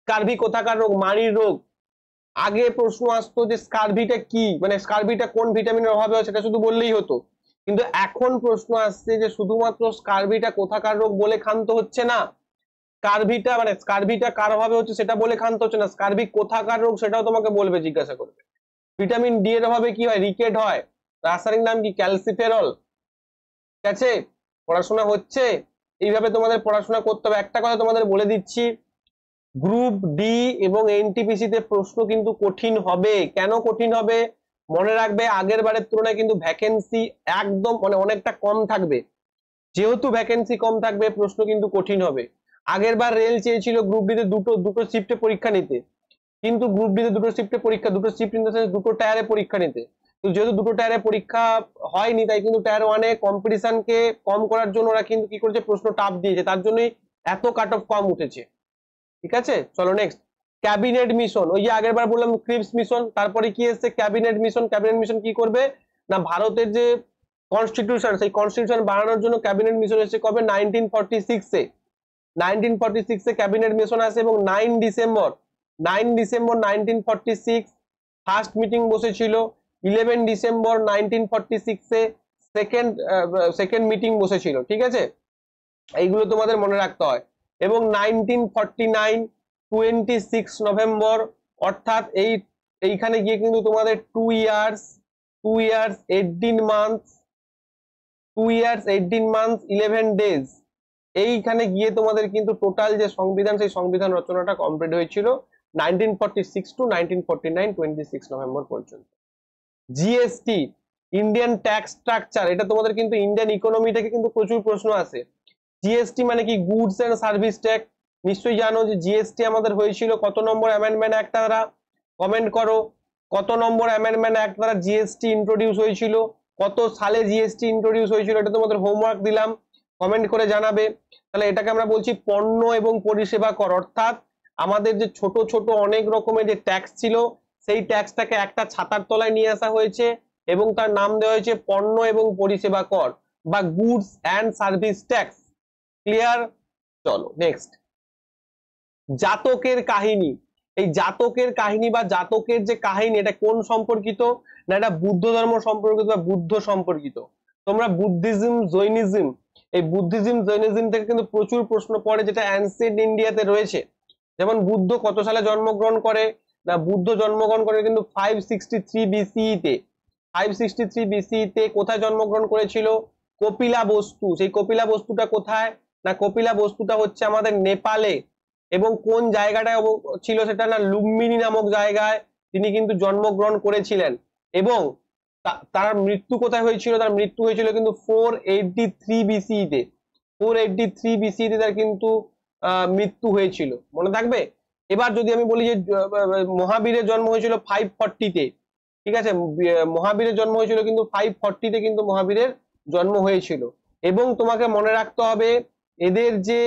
স্কারভি কোথাকার রোগ? মাড়ির রোগ। আগে প্রশ্ন আসতো যে স্কারভিটা কি, মানে স্কারভিটা কোন ভিটামিনের অভাবে হয়, সেটা শুধু বললেই হতো। কিন্তু এখন প্রশ্ন আসছে যে শুধুমাত্র স্কারভিটা কোথাকার রোগ বলে ক্ষান্ত হচ্ছে না, স্কারভিটা মানে স্কারভিটা কার অভাবে হচ্ছে সেটা বলে ক্ষান্ত হচ্ছে না, স্কারভি কোথাকার রোগ সেটাও তোমাকে বলবে, জিজ্ঞাসা করবে। ভিটামিন ডি এর অভাবে কি হয়? রিকেট হয়, রাসায়নিক নাম কি? ক্যালসিফেরল। ঠিক আছে, পড়াশোনা হচ্ছে, এইভাবে তোমাদের পড়াশোনা করতে হবে। একটা কথা তোমাদের বলে দিচ্ছি, গ্রুপ ডি এবং এনটিপিসি তে প্রশ্ন কিন্তু কঠিন হবে। কেন কঠিন হবে? মনে রাখবে, আগের বারের তুলনায় কিন্তু ভ্যাকেন্সি একদম মানে অনেকটা কম থাকবে। যেহেতু ভ্যাকেন্সি কম থাকবে, প্রশ্ন কিন্তু কঠিন হবে। আগের বার রেল চেয়েছিল গ্রুপ ডি তে দুটো শিফটে পরীক্ষা নিতে, কিন্তু গ্রুপ ডি তে দুটো শিফটে পরীক্ষা, দুটো শিফট ইন দ্য সেন্স দুটো টায়ারে পরীক্ষা নিতে। তো যেহেতু দুটো টায়ারে পরীক্ষা হয়নি, তাই কিন্তু টায়ার ওয়ানে কম্পিটিশনকে কম করার জন্য ওরা কিন্তু কি করেছে? প্রশ্ন টাফ দিয়েছে, তার জন্যই এত কাট অফ কম উঠেছে। ঠিক আছে, চলো নেক্সট। ক্যাবিনেট মিশন, ওই যে আগের বার বললাম ক্রিপস মিশন, তারপরে কি এসছে? Cabinet mission. ক্যাবিনেট মিশন কি করবে না? ভারতের যে কনস্টিটিউশন, সেই কনস্টিটিউশন বানানোর জন্য ক্যাবিনেট মিশন এসেছে কবে? 1946-এ। 1946-এ ক্যাবিনেট মিশন আসে এবং 9 ডিসেম্বর 1946 ফার্স্ট মিটিং বসেছিল। 11 ডিসেম্বর 1946-এ সেকেন্ড মিটিং বসেছিল। ঠিক আছে, এইগুলো তোমাদের মনে রাখতে হয়। এবং 1949 26 নভেম্বর, অর্থাৎ এইখানে গিয়ে কিন্তু তোমাদের 2 ইয়ার্স 18 মান্থস 11 ডেজ, এইখানে গিয়ে তোমাদের কিন্তু টোটাল যে সংবিধান, সেই সংবিধান রচনাটা কমপ্লিট হয়েছিল। 1946 টু 1949 26 নভেম্বর পর্যন্ত। জিএসটি, ইন্ডিয়ান ট্যাক্স স্ট্রাকচার, এটা তোমাদের কিন্তু ইন্ডিয়ান ইকোনমি থেকে কিন্তু প্রচুর প্রশ্ন আসে। জিএসটি মানে কি? Goods and service tax. নিশ্চয়ই জানো যে জিএসটি আমাদের হয়েছিল কত নম্বর অ্যামেন্ডমেন্ট অ্যাক্ট দ্বারা? কমেন্ট করো কত নম্বর অ্যামেন্ডমেন্ট অ্যাক্ট দ্বারা জিএসটি ইন্ট্রোডিউস হয়েছিল, কত সালে জিএসটি ইন্ট্রোডিউস হয়েছিল, এটা তোমাদের হোমওয়ার্ক দিলাম, কমেন্ট করে জানাবে। তাহলে এটাকে আমরা বলছি পণ্য এবং পরিষেবা কর, অর্থাৎ আমাদের যে ছোট ছোট অনেক রকমের যে ট্যাক্স ছিল সেই ট্যাক্সটাকে একটা ছাতার তলায় নিয়ে আসা হয়েছে এবং তার নাম দেওয়া হয়েছে পণ্য এবং পরিষেবা কর বা goods and service tax. Clear? চলো নেক্সট, জাতকের কাহিনী। এই জাতকের কাহিনী বা জাতকের যে কাহিনী, এটা কোন সম্পর্কিত? না এটা বুদ্ধ ধর্ম সম্পর্কিত বা বুদ্ধ সম্পর্কিত। তোমরা বুদ্ধিজম, জৈনিজম, এই বুদ্ধিজম জৈনিজম থেকে কিন্তু প্রচুর প্রশ্ন পড়ে, যেটা অ্যানসিয়েন্ট ইন্ডিয়াতে রয়েছে। যেমন বুদ্ধ কত সালে জন্মগ্রহণ করে? না বুদ্ধ জন্মগ্রহণ করে কিন্তু 563 বিসিই তে। 563 বিসিই তে কোথায় জন্মগ্রহণ করেছিল? কপিলা বস্তু। সেই কপিলা বস্তুটা কোথায়? না কপিলা বস্তুটা হচ্ছে আমাদের নেপালে। এবং কোন জায়গাটায় ছিল সেটা? না লুম্বিনী নামক জায়গায় তিনি কিন্তু জন্মগ্রহণ করেছিলেন। এবং তার মৃত্যু কোথায় হয়েছিল? তার মৃত্যু হয়েছিল কিন্তু 483 বিসিই তে। 483 বিসিই তে তার কিন্তু মৃত্যু হয়েছিল, মনে থাকবে। এবার যদি আমি বলি যে মহাবীরের জন্ম হয়েছিল 540 তে, ঠিক আছে, মহাবীরের জন্ম হয়েছিল কিন্তু 540 তে কিন্তু মহাবীরের জন্ম হয়েছিল। এবং তোমাকে মনে রাখতে হবে এদের যে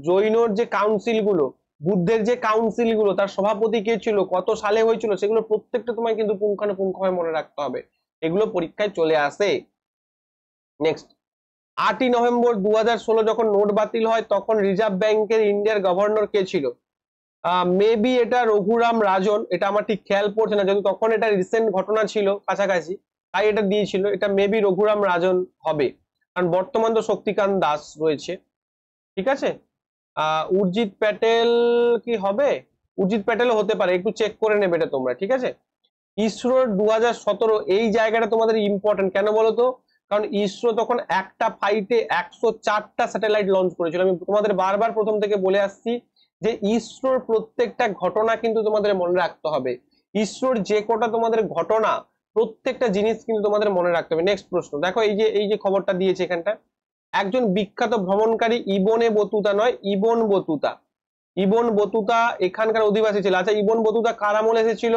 জৈনর যে কাউন্সিল গুলো, বুদ্ধের যে কাউন্সিল গুলো, তার সভাপতি কে ছিল, কত সালে হয়েছিল, সেগুলো প্রত্যেকটা তোমায় কিন্তু পুঙ্খানুপুঙ্খভাবে মনে রাখতে হবে, এগুলো পরীক্ষায় চলে আসে। নেক্সট, 8ই নভেম্বর 2016 যখন নোট বাতিল হয় তখন রিজার্ভ ব্যাংকের ইন্ডিয়ার গভর্নর কে ছিল? মেবি এটা রঘুরাম রাজন, এটা আমার ঠিক খেয়াল পড়ছে না, যেহেতু তখন এটা রিসেন্ট ঘটনা ছিল কাছাকাছি, তাই এটা দিয়েছিল। এটা মেবি রঘুরাম রাজন হবে, কারণ বর্তমান তো শক্তিকান্ত দাস রয়েছে। ঠিক আছে, উর্জিত প্যাটেল কি হবে? উর্জিত প্যাটেল হতে পারে, একটু চেক করে নেবে এটা তোমরা। ঠিক আছে, ইসরোর 2017 এই জায়গাটা তোমাদের ইম্পর্টেন্ট কেন বলো তো? কারণ ইসরো তখন একটা ফাইটে 104টা স্যাটেলাইট লঞ্চ করেছিল। আমি তোমাদের বারবার প্রথম থেকে বলে আসছি যে ইসরোর প্রত্যেকটা ঘটনা কিন্তু তোমাদের মনে রাখতে হবে। ইসরোর যে কটা তোমাদের ঘটনা, প্রত্যেকটা জিনিস কিন্তু তোমাদের মনে রাখতে হবে। নেক্সট প্রশ্ন দেখো, এই যে খবরটা দিয়েছে এখানটা, একজন বিখ্যাত ভ্রমণকারী ইবনে বতুতা নয়, ইবন বতুতা। ইবন বতুতা এখানকার অধিবাসী ছিল। আচ্ছা, ইবন বতুতা কার আমলে এসেছিল?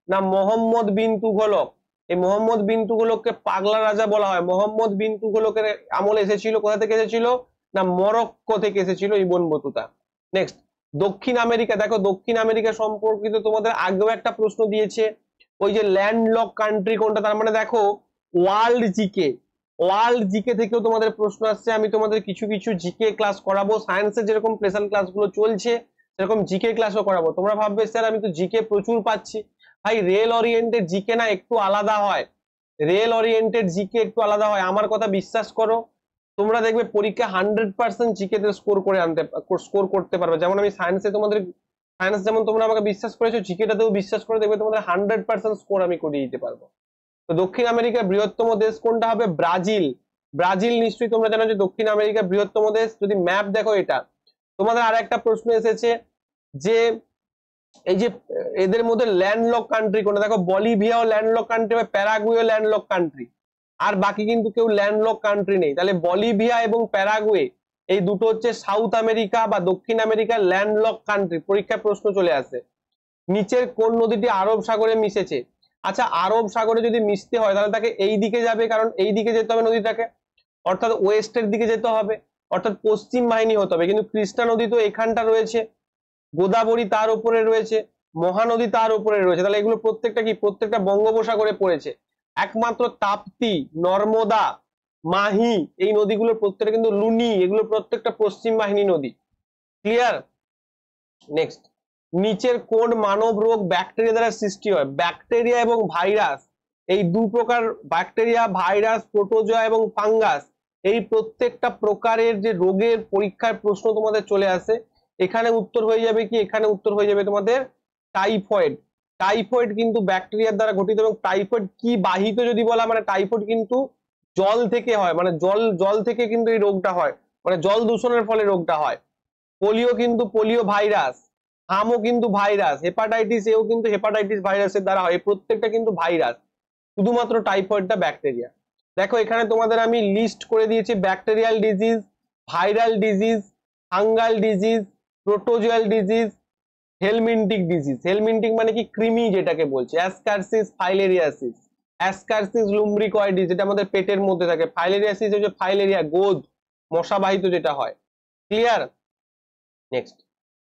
না মোহাম্মদ বিন তুঘলক। এই মোহাম্মদ বিন তুঘলককে পাগলা রাজা বলা হয়। মোহাম্মদ বিন তুঘলকের আমলে এসেছিল। কোথা থেকে এসেছিল? না মরক্কো থেকে এসেছিল ইবন বতুতা। নেক্সট, দক্ষিণ আমেরিকা। দেখো দক্ষিণ আমেরিকা সম্পর্কিত তোমাদের আগেও একটা প্রশ্ন দিয়েছে, ওই যে ল্যান্ডলক কান্ট্রি কোনটা। তার মানে দেখো ওয়ার্ল্ড জিকে থেকেও তোমাদের প্রশ্ন আসছে। আমি তোমাদের কিছু কিছু জিকে ক্লাস করাবো, সায়েন্সের যেরকম স্পেশাল ক্লাসগুলো চলছে সেরকম জিকে ক্লাসও করাবো। তোমরা ভাববে স্যার আমি তো জিকে প্রচুর পাচ্ছি। ভাই রেল ওরিয়েন্টেড জিকে না একটু আলাদা হয়, রেল ওরিয়েন্টেড জিকে একটু আলাদা হয়, আমার কথা বিশ্বাস করো। তোমরা দেখবে পরীক্ষা 100% জিকে তে স্কোর করতে পারবে। যেমন আমি সায়েন্সে তোমাদের, সায়েন্স যেমন তোমরা আমাকে বিশ্বাস করেছো, জিকেটাতেও বিশ্বাস করে দেখবে তোমাদের 100% স্কোর আমি করিয়ে দিতে পারবো। তো দক্ষিণ আমেরিকার বৃহত্তম দেশ কোনটা হবে? ব্রাজিল। ব্রাজিল নিশ্চয়ই তোমরা জানো যে দক্ষিণ আমেরিকার বৃহত্তম দেশ। যদি ম্যাপ দেখো এটা, তোমাদের আর একটা প্রশ্ন এসেছে যে এই যে এদের মধ্যে ল্যান্ডলক কান্ট্রি কোনটা। দেখো বলিভিয়াও ল্যান্ডলক কান্ট্রি, প্যারাগুয়েও ল্যান্ডলক কান্ট্রি, আর বাকি কিন্তু কেউ ল্যান্ডলক কান্ট্রি নেই। তাহলে বলিভিয়া এবং প্যারাগুয়ে এই দুটো হচ্ছে সাউথ আমেরিকা বা দক্ষিণ আমেরিকার ল্যান্ডলক কান্ট্রি। পরীক্ষায় প্রশ্ন চলে আসে। নিচের কোন নদীটি আরব সাগরে মিশেছে? আচ্ছা, আরব সাগরে যদি মিশতে হয় তাহলে তাকে এই দিকে যাবে, কারণ এই দিকে যেতে হবে নদীটাকে, অর্থাৎ ওয়েস্টের দিকে যেতে হবে, অর্থাৎ পশ্চিম বাহিনী হতে হবে। কিন্তু কৃষ্ণা নদী তো এখানটা রয়েছে, গোদাবরী তার উপরে রয়েছে, মহানদী তার উপরে রয়েছে, তাহলে এগুলো প্রত্যেকটা কি? প্রত্যেকটা বঙ্গোপসাগরে পড়েছে। একমাত্র তাপ্তি, নর্মদা, মাহি এই নদীগুলোর প্রত্যেকটা কিন্তু লুনি, এগুলো প্রত্যেকটা পশ্চিম বাহিনী নদী। ক্লিয়ার? নেক্সট, নিচের কোন মানব রোগ ব্যাকটেরিয়া দ্বারা সৃষ্টি হয়? ব্যাকটেরিয়া এবং ভাইরাস, এই দু প্রকার ব্যাকটেরিয়া, ভাইরাস, প্রোটোজোয়া এবং ফাঙ্গাস, এই প্রত্যেকটা প্রকারের যে রোগের পরীক্ষার প্রশ্ন তোমাদের চলে আসে। এখানে উত্তর হয়ে যাবে কি? এখানে উত্তর হয়ে যাবে তোমাদের টাইফয়েড। টাইফয়েড কিন্তু ব্যাকটেরিয়ার দ্বারা গঠিত, এবং টাইফয়েড কি বাহিত যদি বলা, মানে টাইফয়েড কিন্তু জল থেকে হয়, মানে জল থেকে কিন্তু এই রোগটা হয়, মানে জল দূষণের ফলে রোগটা হয়। পোলিও কিন্তু পোলিও ভাইরাস, হামও কিন্তু ভাইরাস, হেপাটাইটিস এও কিন্তু হেপাটাইটিস ভাইরাসের দ্বারা হয়, প্রত্যেকটা কিন্তু ভাইরাস, শুধুমাত্র টাইফয়েডটা ব্যাকটেরিয়া। দেখো এখানে তোমাদের আমি লিস্ট করে দিয়েছি bacterial disease, viral disease, fungal disease, protozoal disease, helminthic disease. Helminthic মানে কি, কৃমি যেটাকে বলছে, অ্যাসকারসিস ফাইলেরিয়াসিস, অ্যাসকারসিস লুম্ব্রিকয়েডিস যেটা আমাদের পেটের মধ্যে থাকে, ফাইলেরিয়াসিস হচ্ছে ফাইলেরিয়া গোদ মশাবাহিত যেটা হয়। ক্লিয়ার? Next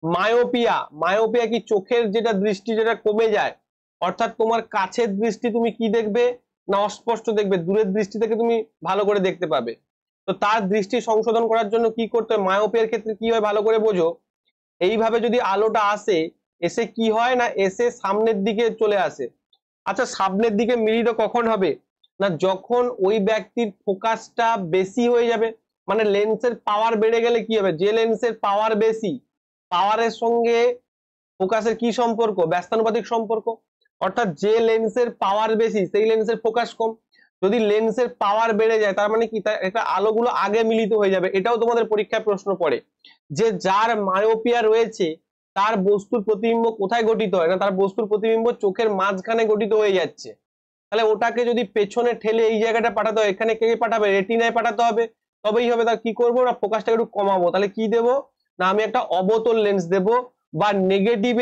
myopia. মায়োপিয়া কি, চোখের যেটা দৃষ্টি যেটা কমে যায়, অর্থাৎ তোমার কাছের দৃষ্টি তুমি কি দেখবে না অস্পষ্ট দেখবে, দূরের দৃষ্টি থেকে তুমি ভালো করে দেখতে পাবে। তো তার দৃষ্টি সংশোধন করার জন্য কি করতে হয়, মায়োপিয়ার ক্ষেত্রে কি হয় ভালো করে বোঝো, এইভাবে যদি আলোটা আসে, এসে কি হয় না এসে সামনের দিকে চলে আসে। আচ্ছা সামনের দিকে মিলিত কখন হবে না, যখন ওই ব্যক্তির ফোকাসটা বেশি হয়ে যাবে, মানে লেন্সের পাওয়ার বেড়ে গেলে কি হবে, যে লেন্সের পাওয়ার বেশি, পাওয়ারের সঙ্গে ফোকাসের কি সম্পর্ক, ব্যস্তানুপাতিক সম্পর্ক, অর্থাৎ যে লেন্সের পাওয়ার বেশি সেই লেন্সের ফোকাস কম। যদি লেন্সের পাওয়ার বেড়ে যায় তার মানে কি, একটা আলোগুলো আগে মিলিত হয়ে যাবে। এটাও তোমাদের পরীক্ষায় প্রশ্ন পড়ে যে যার মায়োপিয়া রয়েছে তার বস্তুর প্রতিবিম্ব কোথায় গঠিত হয় না, তার বস্তুর প্রতিবিম্ব চোখের মাঝখানে গঠিত হয়ে যাচ্ছে। তাহলে ওটাকে যদি পেছনে ঠেলে এই জায়গাটা পাঠাতে হয়, এখানে কে পাঠাবে, রেটিনায় পাঠাতে হবে, তবেই হবে। তার কি করবো না, ফোকাসটাকে একটু কমাবো। তাহলে কি দেবো না, আমি একটা অবতল লেন্স দেবো, বা নেগেটিভ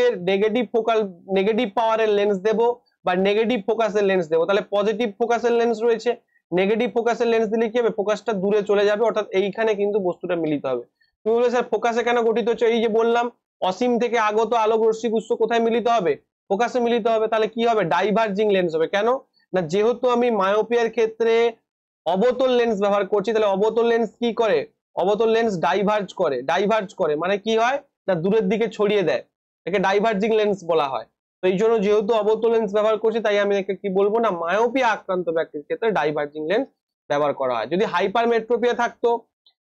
পাওয়ারের লেন্স দেবো, বা নেগেটিভ ফোকাসের লেন্স দেবো। তাহলে পজিটিভ ফোকাসের লেন্স রয়েছে, নেগেটিভ ফোকাসের লেন্স দিলে কি হবে, ফোকাসটা দূরে চলে যাবে, অর্থাৎ এইখানে কিন্তু বস্তুটা মিলিত হবে। তুমি বলে স্যার ফোকাসে কেন গঠিত হচ্ছে, এই যে বললাম অসীম থেকে আগত আলোক রশ্মি গুচ্ছ কোথায় মিলিত হবে, ফোকাসে মিলিত হবে। তাহলে কি হবে, ডাইভার্জিং লেন্স হবে। কেন না, যেহেতু আমি মায়োপিয়ার ক্ষেত্রে অবতল লেন্স ব্যবহার করছি, তাহলে অবতল লেন্স কি করে, অবতল লেন্স ডাইভার্জ করে মানে কি হয় না, দূরের দিকে ছড়িয়ে দেয়, একে ডাইভার্জিং লেন্স বলা হয়। তো এই জন্য যেহেতু অবতল লেন্স ব্যবহার করছি, তাই আমি একে কি বলবো না, মায়োপিয়া আক্রান্ত ব্যক্তির ক্ষেত্রে ডাইভার্জিং লেন্স ব্যবহার করা হয়। যদি হাইপারমেট্রোপিয়া থাকতো,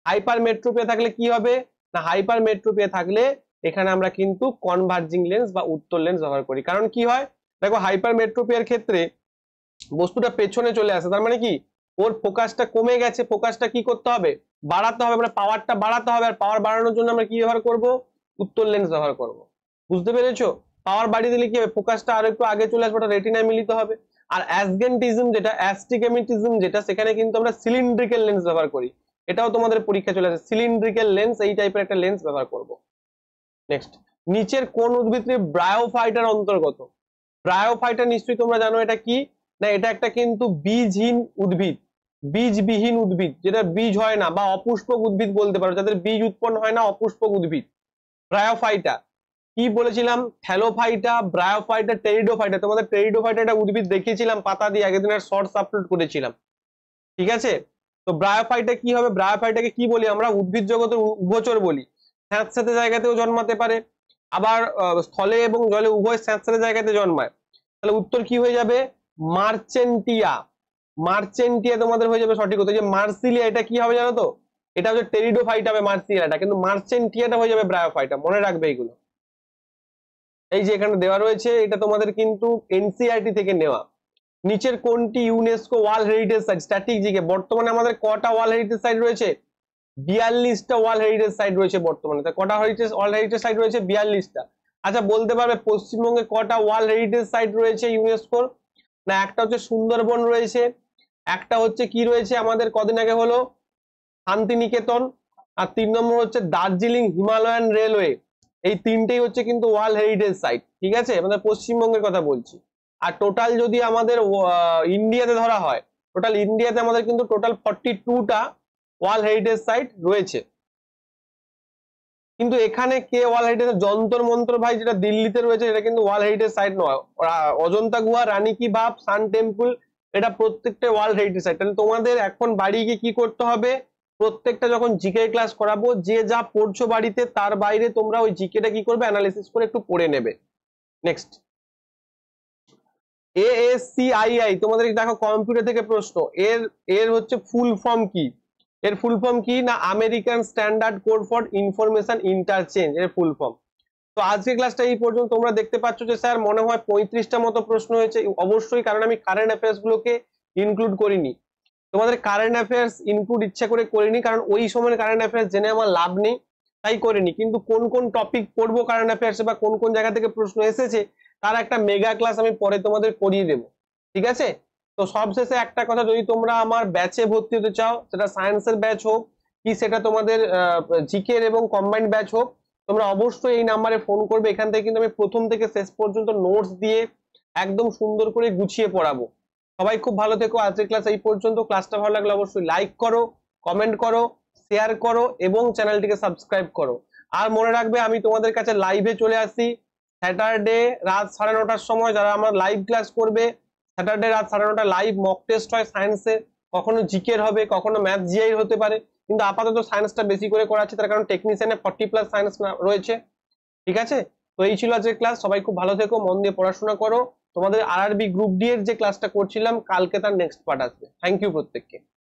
হাইপারমেট্রোপিয়া থাকলে কি হবে না, হাইপারমেট্রোপিয়া থাকলে এখানে আমরা কিন্তু কনভার্জিং লেন্স বা উত্তল লেন্স ব্যবহার করি। কারণ কি হয় দেখো, হাইপারমেট্রোপিয়ার ক্ষেত্রে বস্তুটা পেছনে চলে আসে, তার মানে কি ওর ফোকাসটা কমে গেছে, ফোকাসটা কি করতে হবে, বাড়াতে হবে, মানে পাওয়ারটা বাড়াতে হবে। আর পাওয়ার বাড়ানোর জন্য আমরা কি ব্যবহার করব, উত্তল লেন্স ব্যবহার করব। বুঝতে পেরেছো? পাওয়ার বাড়িয়ে দিলে কি হবে, ফোকাসটা আরো একটু আগে চলে আসবে, ওটা রেটিনায় মিলিত হবে। আর অ্যাসটিগমেটিজম যেটা সেখানে কিন্তু আমরা সিলিন্ড্রিক্যাল লেন্স ব্যবহার করি। এটাও তোমাদের পরীক্ষা চলে আসে, সিলিন্ড্রিক্যাল লেন্স, এই টাইপের একটা লেন্স ব্যবহার করব। নেক্সট, নিচের কোন উদ্ভিদটি ব্রায়োফাইটার অন্তর্গত? ব্রায়োফাইটা নিশ্চয়ই তোমরা জানো এটা কি না, এটা একটা কিন্তু বীজহীন উদ্ভিদ, বীজবিহীন উদ্ভিদ, যেটা বীজ হয় না, বা অপুষ্পক উদ্ভিদ বলতে পারো, যাদের বীজ উৎপন্ন হয় না, অপুষ্পক উদ্ভিদ ব্রায়োফাইটা। কি বলেছিলাম, থ্যালোফাইটা, ব্রায়োফাইটা, টেরিডোফাইটা। তোমাদের টেরিডোফাইটা একটা উদ্ভিদ দেখিয়েছিলাম পাতা দিয়ে, আগের দিনের শর্টস আপলোড করেছিলাম, ঠিক আছে? তো ব্রায়োফাইটা কি হবে, ব্রায়োফাইটাকে কি বলি আমরা, উদ্ভিদ জগতের উভচর বলি। স্যাঁতস্যাঁতে জায়গাতেও জন্মাতে পারে, আবার স্থলে এবং জলে উভয় স্যাঁতস্যাঁতে জায়গাতে জন্মায়। তাহলে উত্তর কি হয়ে যাবে, মার্চেন্টিয়া। মার্চেন্টিয়া তোমাদের হয়ে যাবে সঠিক উত্তর। যে মার্সিলিয়া এটা কি হবে জানো তো, এটা হচ্ছে টেরিডোফাইটা হবে মার্সিলিয়াটা, কিন্তু মার্চেন্টিয়াটা হয়ে যাবে ব্রায়োফাইটা, মনে রাখবে এইগুলো। এই যে এখানে দেওয়া রয়েছে, এটা তোমাদের কিন্তু এনসিইআরটি থেকে নেওয়া। নিচের কোনটি UNESCO world heritage site? Static GK. বর্তমানে আমাদের কটা ওয়ার্ল্ড হেরিটেজ সাইট রয়েছে? 42টা ওয়ার্ল্ড হেরিটেজ সাইট রয়েছে বর্তমানে। কটা ওয়ার্ল্ড হেরিটেজ সাইট রয়েছে? 42টা। আচ্ছা বলতে পারবে পশ্চিমবঙ্গে কটা ওয়ার্ল্ড হেরিটেজ সাইট রয়েছে ইউনেস্কোর? না, একটা হচ্ছে সুন্দরবন রয়েছে, একটা হচ্ছে কি রয়েছে আমাদের কদিন আগে হলো শান্তিনিকেতন, আর 3 নম্বর হচ্ছে দার্জিলিং হিমালয়ান রেলওয়ে। এই তিনটেই হচ্ছে কিন্তু ওয়ার্ল্ড হেরিটেজ সাইট, ঠিক আছে? আমাদের পশ্চিমবঙ্গের কথা বলছি। আর টোটাল যদি আমাদের ইন্ডিয়াতে ধরা হয়, টোটাল ইন্ডিয়াতে আমাদের কিন্তু টোটাল 42টা ওয়ার্ল্ড হেরিটেজ সাইট রয়েছে। কিন্তু এখানে কে ওয়ার্ল্ড হেরিটেজ, যন্তর মন্তর ভাই যেটা দিল্লিতে রয়েছে, এটা কিন্তু ওয়ার্ল্ড হেরিটেজ সাইট নয়। অজন্তা গুহা, রানী কি ভাব, সান টেম্পল, এটা প্রত্যেকটা ওয়ার্ল্ড হেরিটেজ সাইট। তাহলে তোমাদের এখন বাড়ি গিয়ে কি করতে হবে, প্রত্যেকটা যখন জিকে ক্লাস করাবো, যে যা পড়ছো বাড়িতে তার বাইরে তোমরা ওই জিকেটা কি করবে, অ্যানালিসিস করে একটু পড়ে নেবে। নেক্সট, ASCII তোমাদের দেখো কম্পিউটার থেকে প্রশ্ন, এর এর হচ্ছে ফুল ফর্ম কি? এর ফুল ফর্ম কি না, American standard code for information interchange, এর ফুল ফর্ম। তো আজকের ক্লাসটা এই পর্যন্ত। তোমরা দেখতে পাচ্ছ যে স্যার মনে হয় 35টা মতো প্রশ্ন হয়েছে। অবশ্যই, কারণ আমি কারেন্ট অ্যাফেয়ার্স গুলোকে ইনক্লুড করিনি। তোমাদের কারেন্ট অ্যাফেয়ার্স ইনক্লুড ইচ্ছা করে করিনি, কারণ ওই সময়ের কারেন্ট অ্যাফেয়ার্স জেনে আমার লাভ নেই। তাই করিনি, কিন্তু কোন কোন টপিক পড়বো কারেন্ট অ্যাফেয়ার্সে বা কোন কোন জায়গা থেকে প্রশ্ন এসেছে তার একটা মেগা ক্লাস আমি পরে তোমাদের করিয়ে দেবো, ঠিক আছে? তো সবশেষে একটা কথা, যদি তোমরা আমার ব্যাচে ভর্তি হতে চাও, সেটা সায়েন্সের ব্যাচ হোক কি সেটা তোমাদের জিকে এবং কম্বাইন্ড ব্যাচ হোক, তোমরা অবশ্যই এই নাম্বারে ফোন করবে। এখান থেকে কিন্তু আমি প্রথম থেকে শেষ পর্যন্ত নোটস দিয়ে একদম সুন্দর করে গুছিয়ে পড়াবো। সবাই খুব ভালো থেকো। আজকের ক্লাস এই পর্যন্ত। ক্লাসটা ভালো লাগলে অবশ্যই লাইক করো, কমেন্ট করো, শেয়ার করো এবং চ্যানেলটিকে সাবস্ক্রাইব করো। আর মনে রাখবে আমি তোমাদের কাছে লাইভে চলে আসি স্যাটারডে রাত 9:30টার সময়। যারা আমার লাইভ ক্লাস করবে, স্যাটারডে রাত 9:30 লাইভ মক টেস্ট হয় সায়েন্সে, কখনো জিকের হবে, কখনো ম্যাথ জিআই হতে পারে, কিন্তু আপাতত সায়েন্সটা বেশি করে করাচ্ছি তার কারণ টেকনিশিয়ানে 40+ সায়েন্স রয়েছে, ঠিক আছে? তো এই ছিল আজকের ক্লাস। সবাই খুব ভালো থেকো, মন দিয়ে পড়াশোনা করো। তোমাদের আরআরবি গ্রুপ ডি এর যে ক্লাসটা করছিলাম কালকে তার নেক্সট পার্ট আসবে। থ্যাংক ইউ প্রত্যেককে।